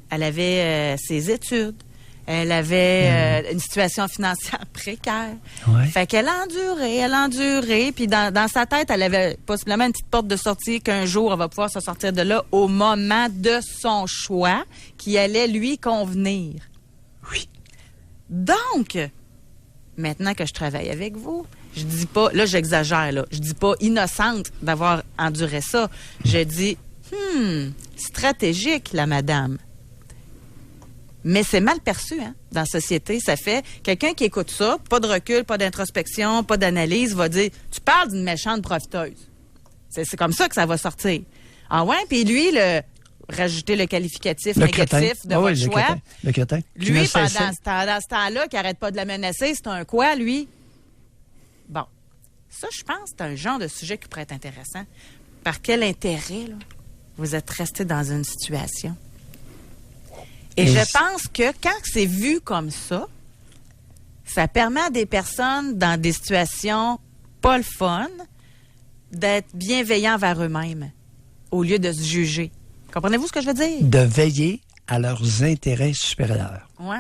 elle avait ses études. Elle avait une situation financière précaire. Ouais. Fait qu'elle a enduré. Puis dans sa tête, elle avait possiblement une petite porte de sortie qu'un jour, elle va pouvoir se sortir de là au moment de son choix qui allait lui convenir. Oui. Donc, maintenant que je travaille avec vous, je dis pas, là j'exagère, là, je dis pas innocente d'avoir enduré ça. Je dis, stratégique, la madame. Mais c'est mal perçu, hein, dans la société. Ça fait, quelqu'un qui écoute ça, pas de recul, pas d'introspection, pas d'analyse, va dire, tu parles d'une méchante profiteuse. C'est comme ça que ça va sortir. Ah ouais, puis lui, rajouter le qualificatif négatif de votre choix. Le crétin. Lui, pendant ce temps-là, qui arrête pas de la menacer, c'est un quoi, lui? Bon. Ça, je pense, c'est un genre de sujet qui pourrait être intéressant. Par quel intérêt, là, vous êtes resté dans une situation? Et je pense que quand c'est vu comme ça, ça permet à des personnes dans des situations pas le fun d'être bienveillants vers eux-mêmes au lieu de se juger. Comprenez-vous ce que je veux dire? De veiller à leurs intérêts supérieurs. Oui.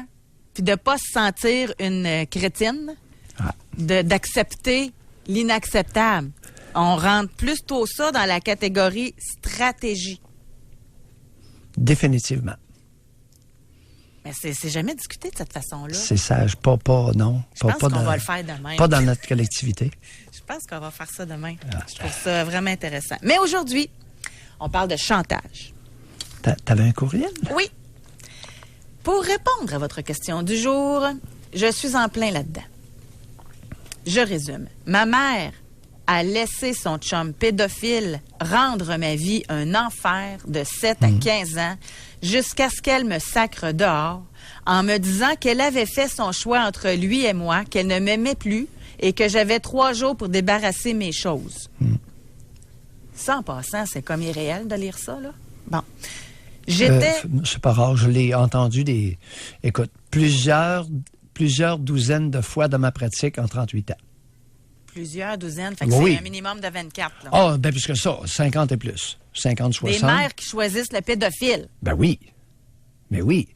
Puis de ne pas se sentir une crétine, d'accepter l'inacceptable. On rentre plutôt ça dans la catégorie stratégie. Définitivement. Mais c'est jamais discuté de cette façon-là. C'est sage. Non. Je pense qu'on va le faire demain. Pas dans notre collectivité. Je pense qu'on va faire ça demain. Je trouve ça vraiment intéressant. Mais aujourd'hui, on parle de chantage. T'avais un courriel? Oui. Pour répondre à votre question du jour, je suis en plein là-dedans. Je résume. Ma mère a laissé son chum pédophile rendre ma vie un enfer de 7 à 15 ans jusqu'à ce qu'elle me sacre dehors en me disant qu'elle avait fait son choix entre lui et moi, qu'elle ne m'aimait plus et que j'avais 3 jours pour débarrasser mes choses. Ça, en passant, c'est comme irréel de lire ça, là. Bon. C'est pas rare, je l'ai entendu plusieurs douzaines de fois dans ma pratique en 38 ans. Plusieurs douzaines, fait que oui. C'est un minimum de 24. Là. Ah, bien plus que ça, 50 et plus. 50, 60. Des mères qui choisissent le pédophile. Ben oui. Mais oui.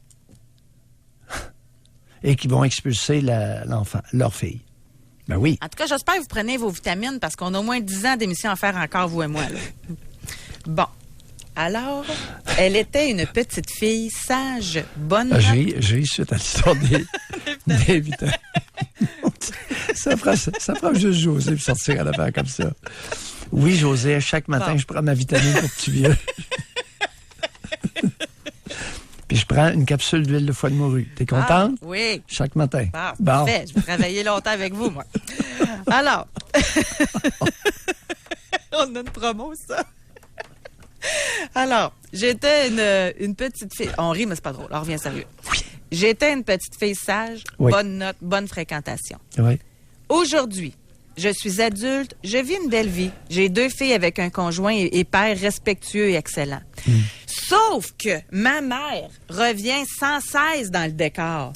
Et qui vont expulser leur fille. Ben oui. En tout cas, j'espère que vous prenez vos vitamines parce qu'on a au moins 10 ans d'émission à faire encore, vous et moi. Là. Bon. Alors, elle était une petite fille sage, bonne note. J'ai suite à l'histoire des vitamines. Ça prend juste José pour sortir à l'affaire comme ça. Oui, José, chaque matin, je prends ma vitamine pour petit vieux. Puis je prends une capsule d'huile de foie de morue. T'es contente? Oui. Chaque matin. Bon. Parfait. Je vais travailler longtemps avec vous, moi. Alors, on a une promo, ça. Alors, j'étais une petite fille. On rit, mais c'est pas drôle. On revient sérieux. Oui. J'étais une petite fille sage, bonne note, bonne fréquentation. Oui. Aujourd'hui, je suis adulte, je vis une belle vie. J'ai 2 filles avec un conjoint et père respectueux et excellent. Sauf que ma mère revient sans cesse dans le décor.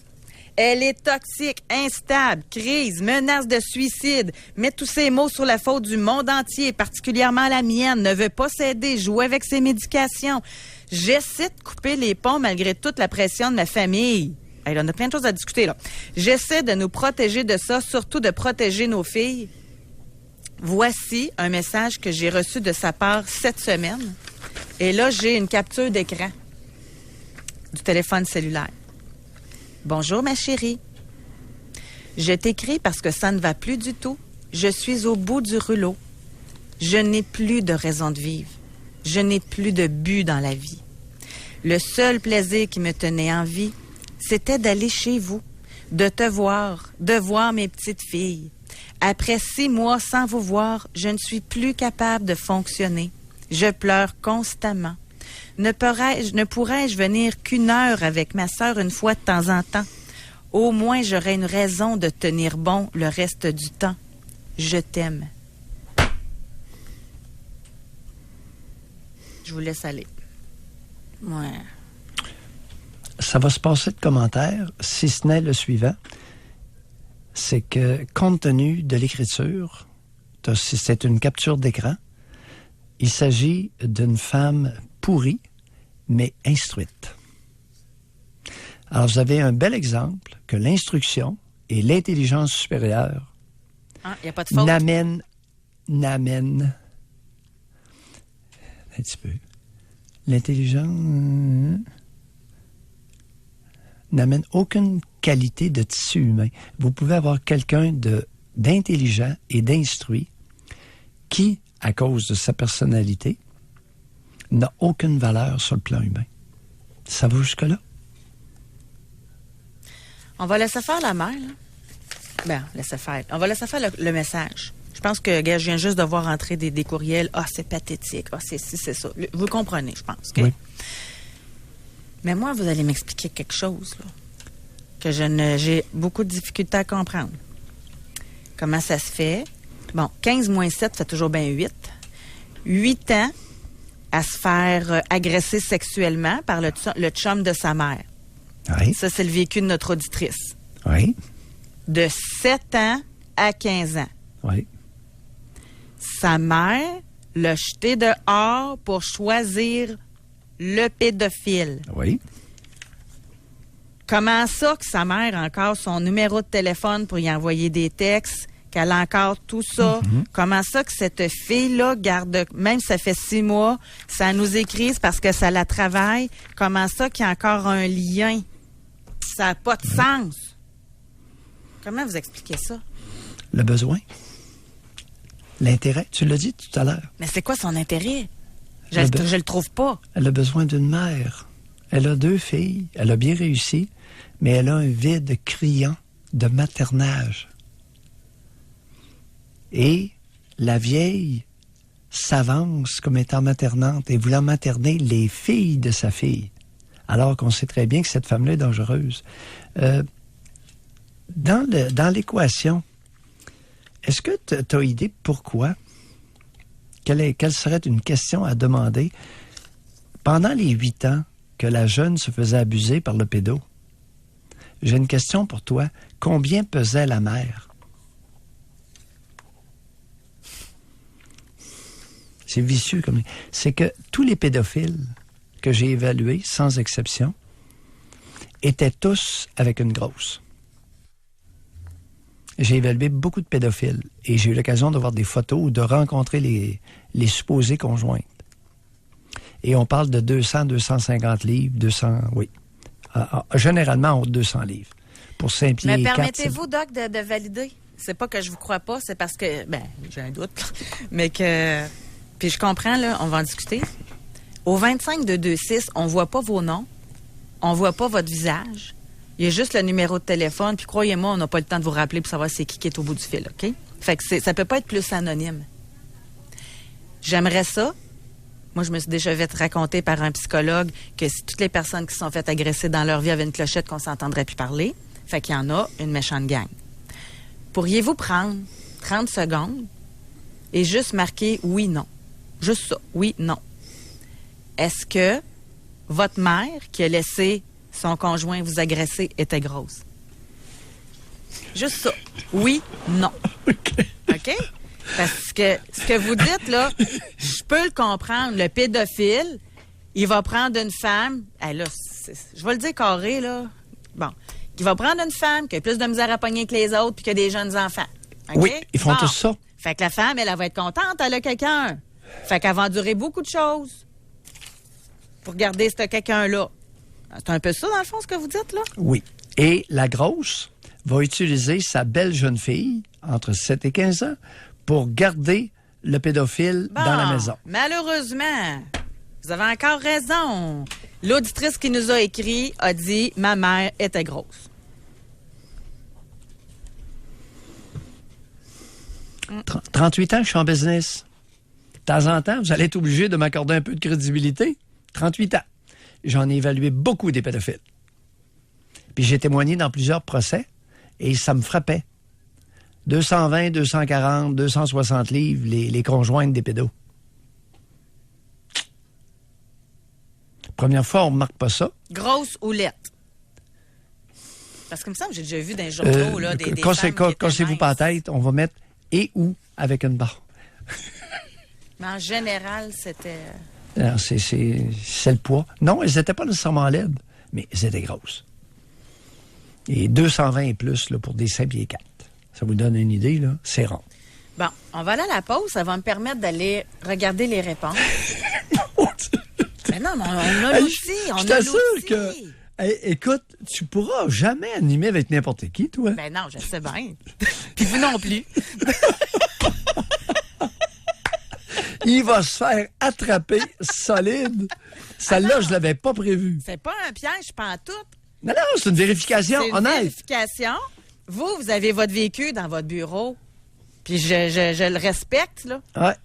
Elle est toxique, instable, crise, menace de suicide, met tous ses mots sur la faute du monde entier, particulièrement la mienne, ne veut pas s'aider, joue avec ses médications. J'essaie de couper les ponts malgré toute la pression de ma famille. Hey, là, on a plein de choses à discuter, là. J'essaie de nous protéger de ça, surtout de protéger nos filles. Voici un message que j'ai reçu de sa part cette semaine. Et là, j'ai une capture d'écran du téléphone cellulaire. Bonjour, ma chérie. Je t'écris parce que ça ne va plus du tout. Je suis au bout du rouleau. Je n'ai plus de raison de vivre. Je n'ai plus de but dans la vie. Le seul plaisir qui me tenait en vie, c'était d'aller chez vous, de te voir, de voir mes petites filles. Après 6 mois sans vous voir, je ne suis plus capable de fonctionner. Je pleure constamment. Ne pourrais-je venir qu'1 heure avec ma sœur une fois de temps en temps? Au moins, j'aurais une raison de tenir bon le reste du temps. Je t'aime. Je vous laisse aller. Ouais. Ça va se passer de commentaires, si ce n'est le suivant. c'est que, compte tenu de l'écriture, c'est une capture d'écran, il s'agit d'une femme pourrie, mais instruite. Alors, vous avez un bel exemple que l'instruction et l'intelligence supérieure Il n'y a pas de faute. n'amènent un petit peu. L'intelligence n'amène aucune qualité de tissu humain. Vous pouvez avoir quelqu'un d'intelligent et d'instruit qui, à cause de sa personnalité, n'a aucune valeur sur le plan humain. Ça va jusque-là? On va laisser faire la mère, là. Ben, laisser faire. On va laisser faire le message. Je pense que, gars, je viens juste de voir entrer des courriels. Ah, c'est pathétique. Ah, c'est ça. Vous comprenez, je pense. Okay? Oui. Mais moi, vous allez m'expliquer quelque chose, là, que j'ai beaucoup de difficultés à comprendre. Comment ça se fait? Bon, 15 moins 7 fait toujours bien 8. 8 ans à se faire agresser sexuellement par le chum de sa mère. Oui. Ça, c'est le vécu de notre auditrice. Oui. De 7 ans à 15 ans. Oui. Sa mère l'a jeté dehors pour choisir le pédophile. Oui. Comment ça que sa mère a encore son numéro de téléphone pour y envoyer des textes, qu'elle a encore tout ça? Comment ça que cette fille-là garde, même si ça fait 6 mois, ça nous écrit, c'est parce que ça la travaille. Comment ça qu'il y a encore un lien? Ça n'a pas de sens. Comment vous expliquez ça? Le besoin. L'intérêt. Tu l'as dit tout à l'heure. Mais c'est quoi son intérêt? Je le trouve pas. Elle a besoin d'une mère. Elle a 2 filles. Elle a bien réussi, mais elle a un vide criant de maternage. Et la vieille s'avance comme étant maternante et voulant materner les filles de sa fille, alors qu'on sait très bien que cette femme-là est dangereuse. Dans l'équation, est-ce que tu as idée pourquoi? Quelle serait une question à demander? Pendant les 8 ans que la jeune se faisait abuser par le pédo, j'ai une question pour toi. Combien pesait la mère? C'est vicieux comme... C'est que tous les pédophiles que j'ai évalués, sans exception, étaient tous avec une grosse. J'ai évalué beaucoup de pédophiles et j'ai eu l'occasion de voir des photos ou de rencontrer les supposées conjointes. Et on parle de 200, 250 livres, 200, oui. Généralement, en haut de 200 livres. Pour simplifier. Mais permettez-vous, Doc, de valider? C'est pas que je vous crois pas, c'est parce que, j'ai un doute, mais que... Puis je comprends, là, on va en discuter. Au 25-226, on voit pas vos noms, on voit pas votre visage. Il y a juste le numéro de téléphone, puis croyez-moi, on n'a pas le temps de vous rappeler pour savoir c'est qui est au bout du fil, OK? Fait que ça peut pas être plus anonyme. J'aimerais ça. Moi, je me suis déjà fait raconter par un psychologue que si toutes les personnes qui se sont faites agresser dans leur vie avaient une clochette, qu'on s'entendrait plus parler. Fait qu'il y en a une méchante gang. Pourriez-vous prendre 30 secondes et juste marquer oui, non? Juste ça, oui, non. Est-ce que votre mère qui a laissé son conjoint vous agresser était grosse? Juste ça. Oui, non. OK? Parce que ce que vous dites, là, je peux le comprendre. Le pédophile, il va prendre une femme... là, je vais le dire carré, là. Bon. Il va prendre une femme qui a plus de misère à pogner que les autres puis qui a des jeunes enfants. Okay? Oui, ils font tout ça. Fait que la femme, elle va être contente, elle a quelqu'un. Fait qu'elle va endurer beaucoup de choses pour garder ce quelqu'un-là. C'est un peu ça, dans le fond, ce que vous dites, là? Oui. Et la grosse va utiliser sa belle jeune fille, entre 7 et 15 ans, pour garder le pédophile dans la maison. Malheureusement, vous avez encore raison. L'auditrice qui nous a écrit a dit « Ma mère était grosse ». 38 ans que je suis en business. De temps en temps, vous allez être obligé de m'accorder un peu de crédibilité. 38 ans. J'en ai évalué beaucoup des pédophiles. Puis j'ai témoigné dans plusieurs procès et ça me frappait. 220, 240, 260 livres, les conjointes des pédos. Première fois, on ne remarque pas ça. Grosse ou laite? Parce que, il me semble que j'ai déjà vu dans les journaux, là, des femmes qui étaient cassez-vous pas la tête, on va mettre et ou avec une barre. Mais en général, c'était... Alors, c'est le poids. Non, elles n'étaient pas nécessairement laides, mais elles étaient grosses. Et 220 et plus là, pour des 5 pieds 4. Ça vous donne une idée, là? C'est rond. Bon, on va aller à la pause. Ça va me permettre d'aller regarder les réponses. Mais non, mais on a l'outil. Je t'assure que... Hey, écoute, tu pourras jamais animer avec n'importe qui, toi. Ben non, je sais bien. Puis vous non plus. Il va se faire attraper solide. Celle-là, je l'avais pas prévue. C'est pas un piège, pantoute. Non, c'est une vérification C'est une honnête. vérification. Vous avez votre vécu dans votre bureau. Puis je le respecte, là. Ouais.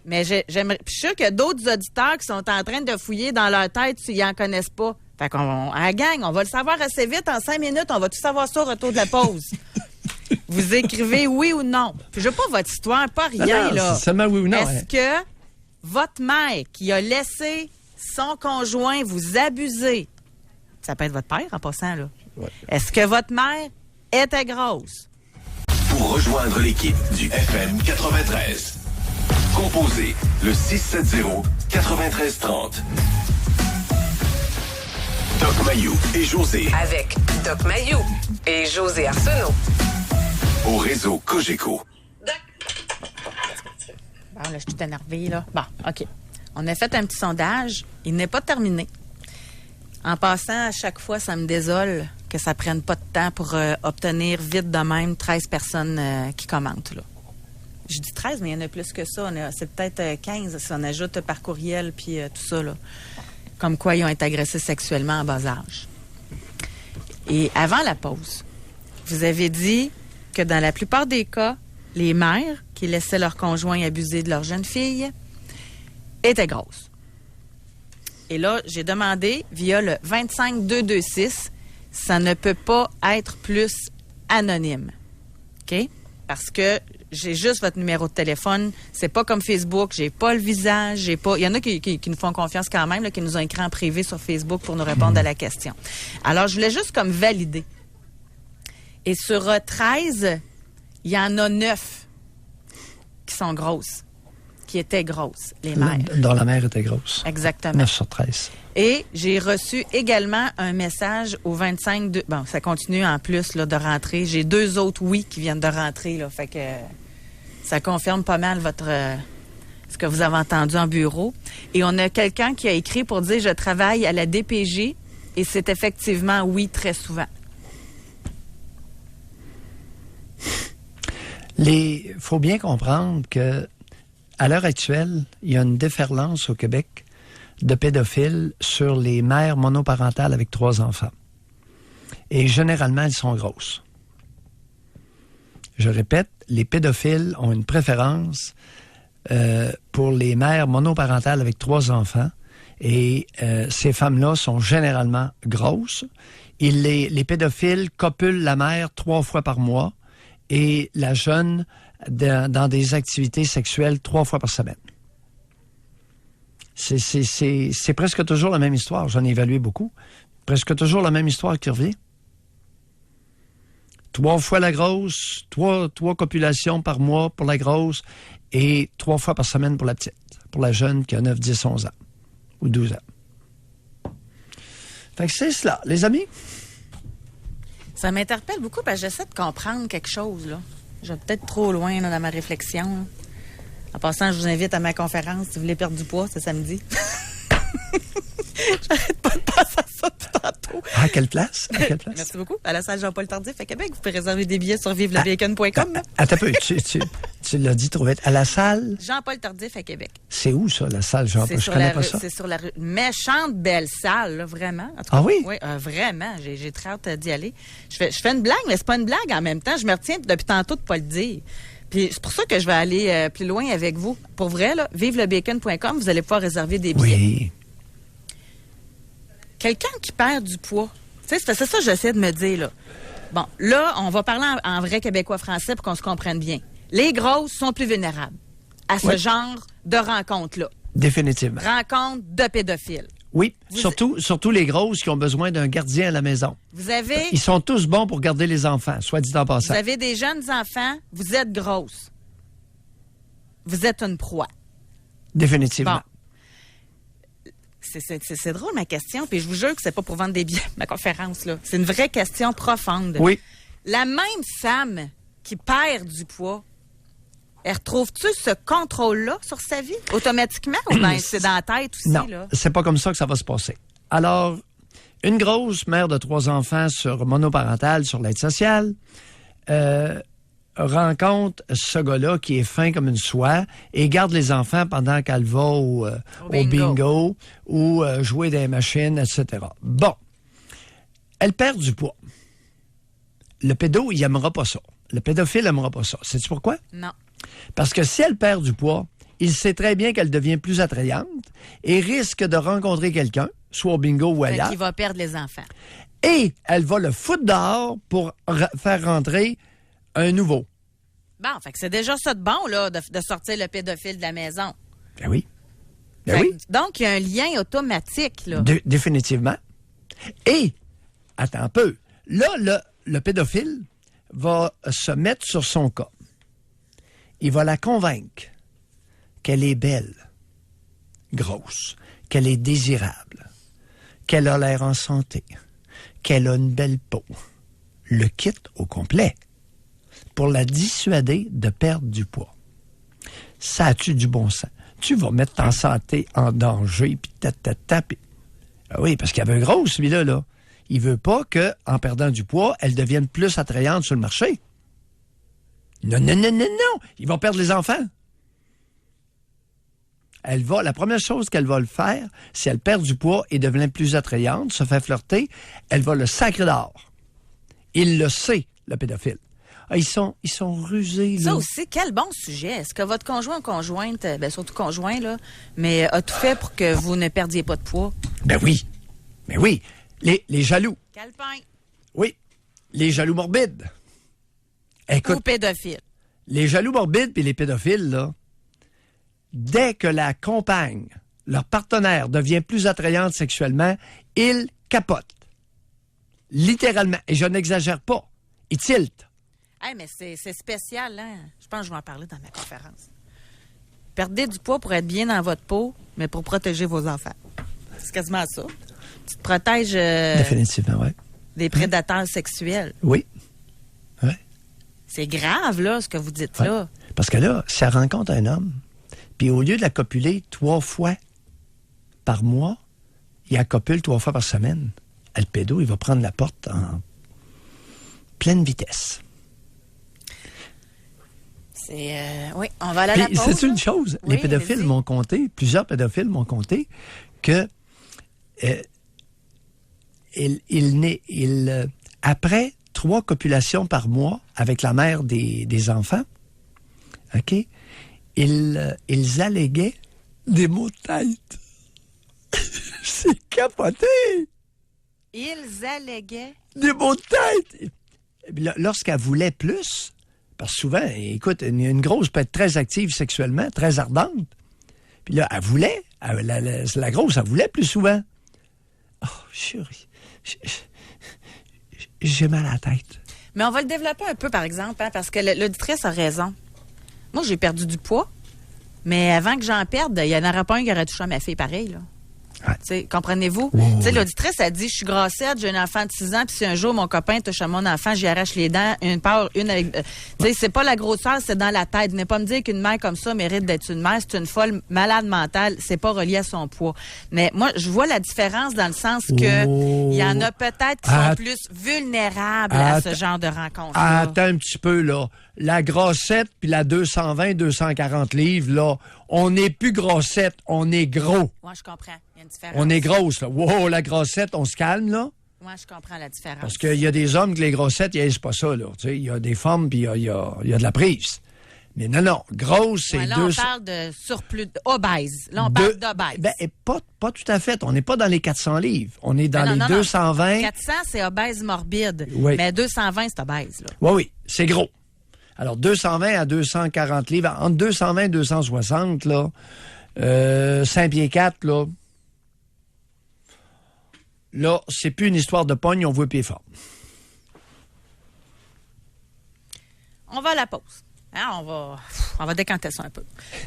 Mais j'aimerais. Puis je suis sûr qu'il y a d'autres auditeurs qui sont en train de fouiller dans leur tête s'ils n'en connaissent pas. Fait qu'on, à la gang, on va le savoir assez vite. En 5 minutes, on va tout savoir ça au retour de la pause. Vous écrivez oui ou non. Puis je veux pas votre histoire, pas rien, non, là. C'est seulement oui ou non. Est-ce que votre mère qui a laissé son conjoint vous abuser, ça peut être votre père en passant, là. Ouais. Est-ce que votre mère était grosse? Pour rejoindre l'équipe du FM 93, composez le 670-9330. Doc Mayou et José Avec Doc Mayou et José Arsenault. au réseau Cogeco. Bon, là, je suis tout énervée, là. Bon, OK. On a fait un petit sondage. Il n'est pas terminé. En passant, à chaque fois, ça me désole que ça prenne pas de temps pour obtenir vite de même 13 personnes qui commentent, là. Je dis 13, mais il y en a plus que ça. C'est peut-être 15 si on ajoute par courriel puis tout ça, là. Comme quoi ils ont été agressés sexuellement en bas âge. Et avant la pause, vous avez dit que dans la plupart des cas, les mères qui laissaient leur conjoint abuser de leur jeune fille étaient grosses. Et là, j'ai demandé via le 25226, ça ne peut pas être plus anonyme. OK? Parce que j'ai juste votre numéro de téléphone. C'est pas comme Facebook. J'ai pas le visage. J'ai pas. Il y en a qui nous font confiance quand même, là, qui nous ont écrit en privé sur Facebook pour nous répondre à la question. Alors, je voulais juste comme valider. Et sur 13, il y en a 9 qui sont grosses, qui étaient grosses, les mères. Dont la mère était grosse. Exactement. 9 sur 13. Et j'ai reçu également un message au 25... Bon, ça continue en plus là, de rentrer. J'ai 2 autres oui qui viennent de rentrer. Là, fait que ça confirme pas mal ce que vous avez entendu en bureau. Et on a quelqu'un qui a écrit pour dire « Je travaille à la DPJ » et c'est effectivement oui très souvent. Faut bien comprendre que à l'heure actuelle, il y a une déferlance au Québec de pédophiles sur les mères monoparentales avec 3 enfants. Et généralement, elles sont grosses. Je répète, les pédophiles ont une préférence pour les mères monoparentales avec 3 enfants. Et ces femmes-là sont généralement grosses. Les pédophiles copulent la mère 3 fois par mois et la jeune dans des activités sexuelles 3 fois par semaine. C'est presque toujours la même histoire. J'en ai évalué beaucoup. Presque toujours la même histoire qui revient. 3 fois la grosse, 3 copulations par mois pour la grosse et 3 fois par semaine pour la petite, pour la jeune qui a 9, 10, 11 ans ou 12 ans. Fait que c'est cela, les amis. Ça m'interpelle beaucoup parce que j'essaie de comprendre quelque chose, là. Je vais peut-être trop loin là, dans ma réflexion. Là. En passant, je vous invite à ma conférence si vous voulez perdre du poids, c'est samedi. J'arrête pas de penser à ça tout tantôt. À quelle place? À quelle place? Merci beaucoup. À la salle Jean-Paul Tardif à Québec. Vous pouvez réserver des billets sur vivelebacon.com. Attends un peu, tu l'as dit trop vite. À la salle? Jean-Paul Tardif à Québec. C'est où ça, la salle Jean-Paul? Je connais pas ça. C'est sur la rue. Méchante belle salle, là, vraiment. En tout cas, ah oui? Oui, vraiment. J'ai très hâte d'y aller. Je fais une blague, mais c'est pas une blague en même temps. Je me retiens depuis tantôt de pas le dire. Puis c'est pour ça que je vais aller plus loin avec vous. Pour vrai, là, vivelebacon.com, vous allez pouvoir réserver des billets. Oui. Quelqu'un qui perd du poids. Tu sais, c'est ça que j'essaie de me dire, là. Bon, là, on va parler en vrai québécois-français pour qu'on se comprenne bien. Les grosses sont plus vulnérables à ce genre de rencontres-là. Définitivement. Rencontres de pédophiles. Oui, surtout les grosses qui ont besoin d'un gardien à la maison. Ils sont tous bons pour garder les enfants, soit dit en passant. Vous avez des jeunes enfants, vous êtes grosse. Vous êtes une proie. Définitivement. Bon. C'est drôle, ma question, puis je vous jure que c'est pas pour vendre des billets, ma conférence, là. C'est une vraie question profonde. Oui. La même femme qui perd du poids, elle retrouve-tu ce contrôle-là sur sa vie, automatiquement, ou bien c'est dans la tête aussi, non, là? C'est pas comme ça que ça va se passer. Alors, une grosse mère de 3 enfants sur monoparental, sur l'aide sociale, rencontre ce gars-là qui est fin comme une soie et garde les enfants pendant qu'elle va au bingo ou jouer des machines, etc. Bon. Elle perd du poids. Le pédo, il n'aimera pas ça. Le pédophile n'aimera pas ça. Sais-tu pourquoi? Non. Parce que si elle perd du poids, il sait très bien qu'elle devient plus attrayante et risque de rencontrer quelqu'un, soit au bingo ou ailleurs. Qui va perdre les enfants. Et elle va le foutre dehors pour faire rentrer un nouveau. Bon, fait que c'est déjà ça de bon, là, de sortir le pédophile de la maison. Ben oui. Ben oui. Donc, il y a un lien automatique, là. Définitivement. Et, attends un peu, là, le pédophile va se mettre sur son cas. Il va la convaincre qu'elle est belle, grosse, qu'elle est désirable, qu'elle a l'air en santé, qu'elle a une belle peau. Le kit au complet pour la dissuader de perdre du poids. Ça a-tu du bon sens? Tu vas mettre ta santé en danger, puis puis... Ah oui, parce qu'il y avait un gros, celui-là, là. Il veut pas qu'en perdant du poids, elle devienne plus attrayante sur le marché. Non. Ils vont perdre les enfants. La première chose qu'elle va le faire, si elle perd du poids et devient plus attrayante, se fait flirter, elle va le sacrer dehors. Il le sait, le pédophile. Ah, ils sont rusés, là. Ça aussi, quel bon sujet. Est-ce que votre conjoint ou conjointe, surtout conjoint, là, mais a tout fait pour que vous ne perdiez pas de poids? Ben oui. Les jaloux. Calepin. Oui. Les jaloux morbides. Écoute, ou pédophiles. Les jaloux morbides puis les pédophiles, là, dès que la compagne, leur partenaire, devient plus attrayante sexuellement, ils capotent. Littéralement. Et je n'exagère pas. Ils tiltent. Hey, mais c'est spécial, hein? Je pense que je vais en parler dans ma conférence. Perdez du poids pour être bien dans votre peau, mais pour protéger vos enfants. C'est quasiment ça. Tu te protèges... Définitivement, oui. Des prédateurs sexuels. Oui. Oui. C'est grave, là, ce que vous dites là. Parce que là, si elle rencontre un homme, puis au lieu de la copuler 3 fois par mois, il la copule 3 fois par semaine. Le pédo, il va prendre la porte en pleine vitesse. Oui, on va aller à la pause. C'est une chose. Oui, les pédophiles m'ont conté, plusieurs pédophiles m'ont conté que après 3 copulations par mois avec la mère des enfants, OK, ils alléguaient des maux de tête. C'est capoté! Ils alléguaient des maux de tête! Lorsqu'elle voulait plus, parce que souvent, écoute, une grosse peut être très active sexuellement, très ardente. Puis là, elle voulait, la grosse, elle voulait plus souvent. Oh, chérie, j'ai mal à la tête. Mais on va le développer un peu, par exemple, hein, parce que l'auditrice a raison. Moi, j'ai perdu du poids, mais avant que j'en perde, il y en aurait pas un qui aurait touché à ma fille pareil, là. Ouais. Comprenez-vous? Oui. L'auditrice a dit, je suis grassette, j'ai un enfant de 6 ans, puis si un jour mon copain touche à mon enfant, j'y arrache les dents, une avec... c'est pas la grosseur, c'est dans la tête. Venez pas me dire qu'une mère comme ça mérite d'être une mère, c'est une folle malade mentale, c'est pas relié à son poids. Mais moi, je vois la différence dans le sens que il y en a peut-être qui sont plus vulnérables à ce genre de rencontre-là. Attends un petit peu, là. La grossette puis la 220, 240 livres, là, on n'est plus grossette, on est gros. Moi, je comprends. Il y a une différence. On est grosse, là. Wow, la grossette, on se calme, là. Moi, je comprends la différence. Parce qu'il y a des hommes que les grossettes, ils n'aiment pas ça, là. Tu sais, il y a des femmes, puis il y a de la prise. Mais non, grosse, c'est là, on parle de surplus, obèse. Là, on parle d'obèse. Ben, pas tout à fait. On n'est pas dans les 400 livres. On est dans les 220. 400, c'est obèse morbide. Oui. Mais 220, c'est obèse, là. Oui, c'est gros. Alors, 220 à 240 livres, entre 220 et 260, là, 5 pieds 4, là, là, c'est plus une histoire de pogne, on veut pied fort. On va à la pause. Hein, on va décanter ça un peu.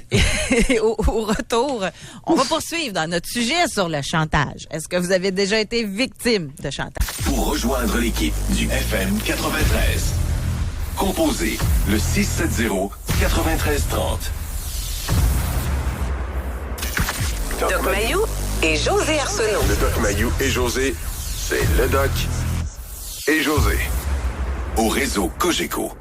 Et au retour, on va poursuivre dans notre sujet sur le chantage. Est-ce que vous avez déjà été victime de chantage? Pour rejoindre l'équipe du FM 93, composez le 670-9330. Doc Mayou et José Arsenault. Le Doc Mayou et José, c'est le Doc et José. Au réseau Cogeco.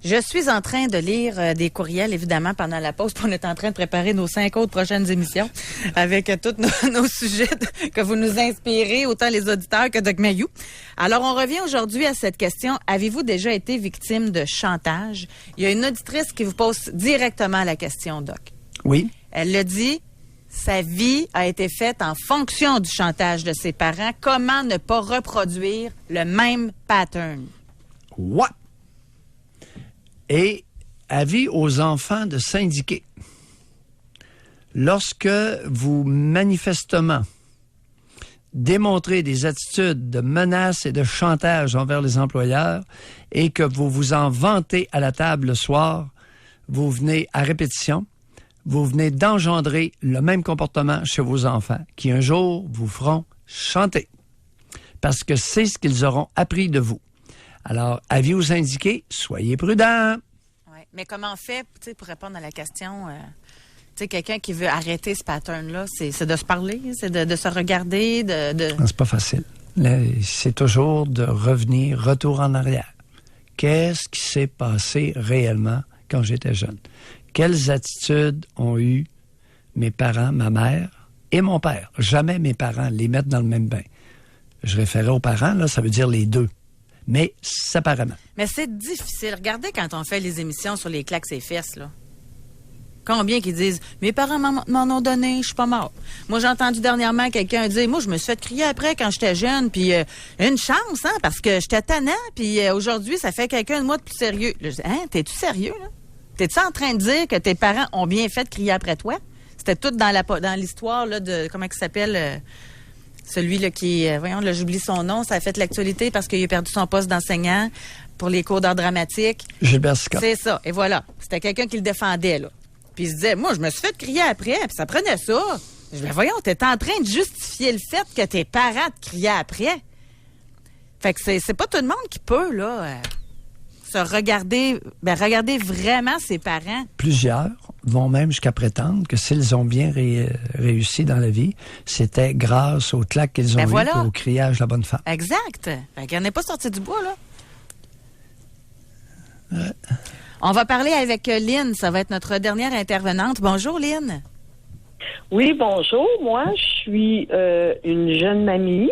Je suis en train de lire des courriels, évidemment, pendant la pause, puis on est en train de préparer nos 5 autres prochaines émissions avec tous nos sujets que vous nous inspirez, autant les auditeurs que Doc Mayou. Alors, on revient aujourd'hui à cette question. Avez-vous déjà été victime de chantage? Il y a une auditrice qui vous pose directement la question, Doc. Oui. Elle le dit, sa vie a été faite en fonction du chantage de ses parents. Comment ne pas reproduire le même pattern? Ouais. Et avis aux enfants de syndiquer. Lorsque vous manifestement démontrez des attitudes de menaces et de chantage envers les employeurs et que vous vous en vantez à la table le soir, vous venez à répétition, vous venez d'engendrer le même comportement chez vos enfants qui un jour vous feront chanter. Parce que c'est ce qu'ils auront appris de vous. Alors, avis aux syndiqués, soyez prudents. Oui, mais comment on fait pour répondre à la question? Quelqu'un qui veut arrêter ce pattern-là, c'est de se parler, c'est de se regarder, Non, c'est pas facile. Là, c'est toujours de revenir, retour en arrière. Qu'est-ce qui s'est passé réellement quand j'étais jeune? Quelles attitudes ont eu mes parents, ma mère et mon père? Jamais mes parents les mettent dans le même bain. Je référais aux parents, là, ça veut dire les deux. Mais séparément. Mais c'est difficile. Regardez quand on fait les émissions sur les claques et fesses, là. Combien qui disent « Mes parents m'en ont donné, je suis pas mort. » Moi, j'ai entendu dernièrement quelqu'un dire « Moi, je me suis fait crier après quand j'étais jeune, puis une chance, hein, parce que j'étais tannant, puis aujourd'hui, ça fait quelqu'un de moi de plus sérieux. » Je dis « Hein, t'es-tu sérieux, là? T'es-tu en train de dire que tes parents ont bien fait de crier après toi? » C'était tout dans l'histoire, là, de, comment il s'appelle... celui là qui, voyons, là, j'oublie son nom, ça a fait l'actualité parce qu'il a perdu son poste d'enseignant pour les cours d'art dramatique. Gilbert Scott. C'est ça. Et voilà. C'était quelqu'un qui le défendait, là. Puis il se disait, moi, je me suis fait crier après, puis ça prenait ça. Je dis, voyons, t'es en train de justifier le fait que tes parents te criaient après. Fait que c'est pas tout le monde qui peut, là, se regarder, regarder vraiment ses parents. Plusieurs vont même jusqu'à prétendre que s'ils ont bien réussi dans la vie, c'était grâce aux claques qu'ils ont eues et au criage de la bonne femme. Exact. Fait qu'elle n'est pas sortie du bois, là. On va parler avec Lynn. Ça va être notre dernière intervenante. Bonjour, Lynn. Oui, bonjour. Moi, je suis une jeune mamie.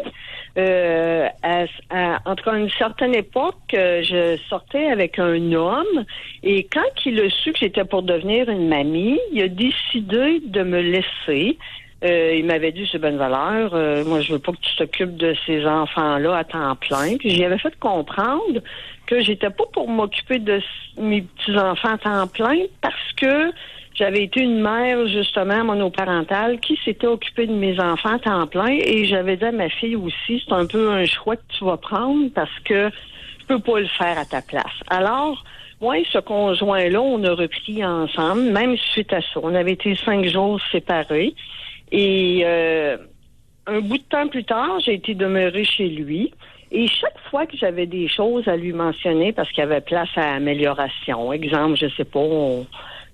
En tout cas, à une certaine époque, je sortais avec un homme et quand il a su que j'étais pour devenir une mamie, il a décidé de me laisser. Il m'avait dit, c'est bonne valeur, moi je veux pas que tu t'occupes de ces enfants-là à temps plein. Puis j'y avais fait comprendre que j'étais pas pour m'occuper de mes petits-enfants à temps plein parce que j'avais été une mère, justement, monoparentale, qui s'était occupée de mes enfants à temps plein. Et j'avais dit à ma fille aussi, c'est un peu un choix que tu vas prendre parce que je peux pas le faire à ta place. Alors, moi et ce conjoint-là, on a repris ensemble, même suite à ça. On avait été 5 jours séparés. Et un bout de temps plus tard, j'ai été demeurée chez lui. Et chaque fois que j'avais des choses à lui mentionner, parce qu'il y avait place à amélioration, exemple, je sais pas,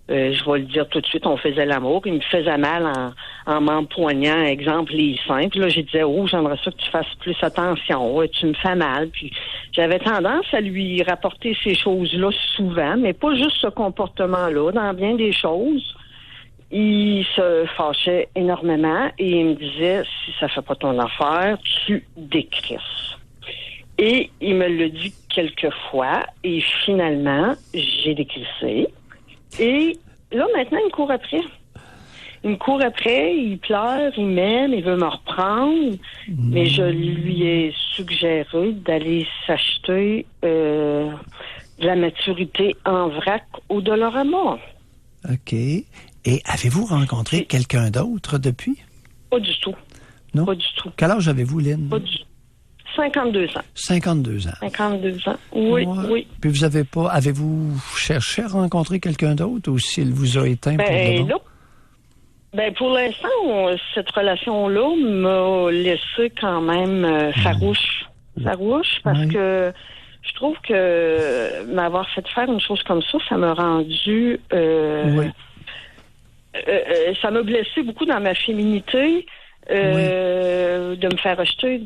je vais le dire tout de suite, on faisait l'amour. Il me faisait mal en m'empoignant, exemple, les seins. Puis là, je disais, j'aimerais ça que tu fasses plus attention. Tu me fais mal. Puis j'avais tendance à lui rapporter ces choses-là souvent, mais pas juste ce comportement-là, dans bien des choses. Il se fâchait énormément et il me disait, si ça fait pas ton affaire, tu décrisses. Et il me l'a dit quelques fois et finalement, j'ai décrissé. Et là, maintenant, il me court après. Il me court après, il pleure, il m'aime, il veut me reprendre. Mais je lui ai suggéré d'aller s'acheter de la maturité en vrac au Dollarama. OK. Et avez-vous rencontré quelqu'un d'autre depuis? Pas du tout. Non? Pas du tout. Quel âge avez-vous, Lynn? Pas du tout. 52 ans. 52 ans. 52 ans. Oui, Ouais. oui. Puis avez-vous cherché à rencontrer quelqu'un d'autre ou s'il vous a éteint pour de bon? Là, pour l'instant, cette relation-là m'a laissé quand même farouche. Farouche parce que je trouve que m'avoir fait faire une chose comme ça m'a rendu... ça m'a blessé beaucoup dans ma féminité. De me faire rejeter,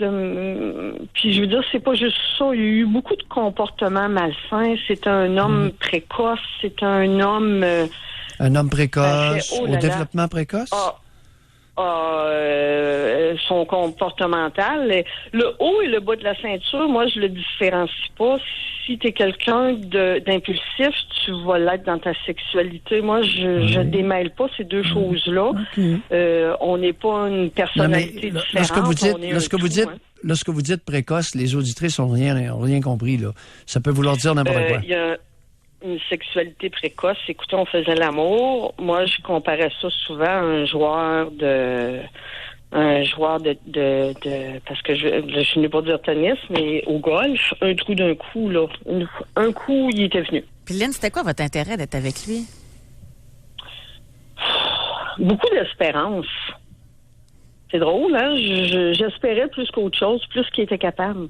puis je veux dire, c'est pas juste ça. Il y a eu beaucoup de comportements malsains. C'est un homme précoce, c'est un homme... un homme précoce, au développement précoce? Son comportemental. Le haut et le bas de la ceinture, moi, je le différencie pas. Si tu es quelqu'un d'impulsif, tu vas l'être dans ta sexualité. Moi, je démêle pas ces deux choses-là. Okay. On n'est pas une personnalité différente. Lorsque vous dites précoce, les auditrices n'ont rien compris. Là. Ça peut vouloir dire n'importe quoi. Il y a une sexualité précoce. Écoutez, on faisait l'amour. Moi, je comparais ça souvent à un joueur de parce que je n'ai pas dire tennis, mais au golf, un trou d'un coup, là. Un coup, il était venu. Puis Lynn, c'était quoi votre intérêt d'être avec lui? Beaucoup d'espérance. C'est drôle, hein? J'espérais plus qu'autre chose, plus qu'il était capable.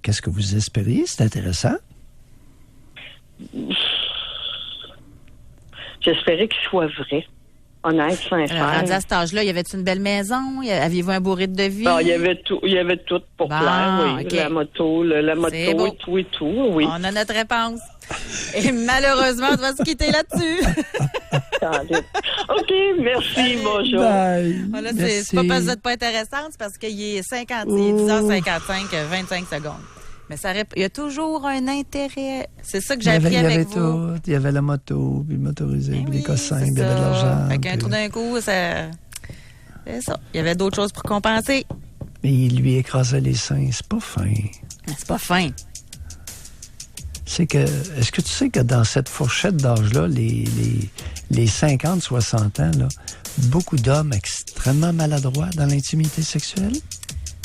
Qu'est-ce que vous espériez? C'est intéressant. J'espérais qu'il soit vrai. Honnête, sincère. Alors, rendu à cet âge-là, y avait-tu une belle maison? Aviez-vous un beau rythme de vie? Il y avait tout pour plaire, oui. Okay. La moto, et tout, oui. On a notre réponse. Et malheureusement, on doit se quitter là-dessus. OK, merci, bonjour. Bye. Voilà, c'est pas parce que vous n'êtes pas intéressante, c'est parce qu'il est 10h55, 25 secondes. Mais il y a toujours un intérêt. C'est ça que j'ai appris avec vous. Il y avait la moto, puis le motorisé, puis les cossins, puis il y avait de l'argent. Fait qu'un trou d'un coup, c'est ça. Il y avait d'autres choses pour compenser. Mais il lui écrasait les seins. C'est pas fin. C'est pas fin. Est-ce que tu sais que dans cette fourchette d'âge-là, les 50-60 ans, là, beaucoup d'hommes extrêmement maladroits dans l'intimité sexuelle?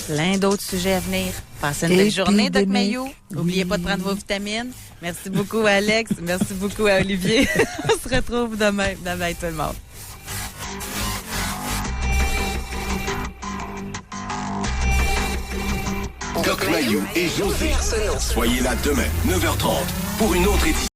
Plein d'autres sujets à venir. Passez une belle journée, Doc Mayo. N'oubliez pas de prendre vos vitamines. Merci beaucoup à Alex. Merci beaucoup à Olivier. On se retrouve demain. Bye tout le monde. Doc Mayo et José. Soyez là demain, 9h30, pour une autre édition.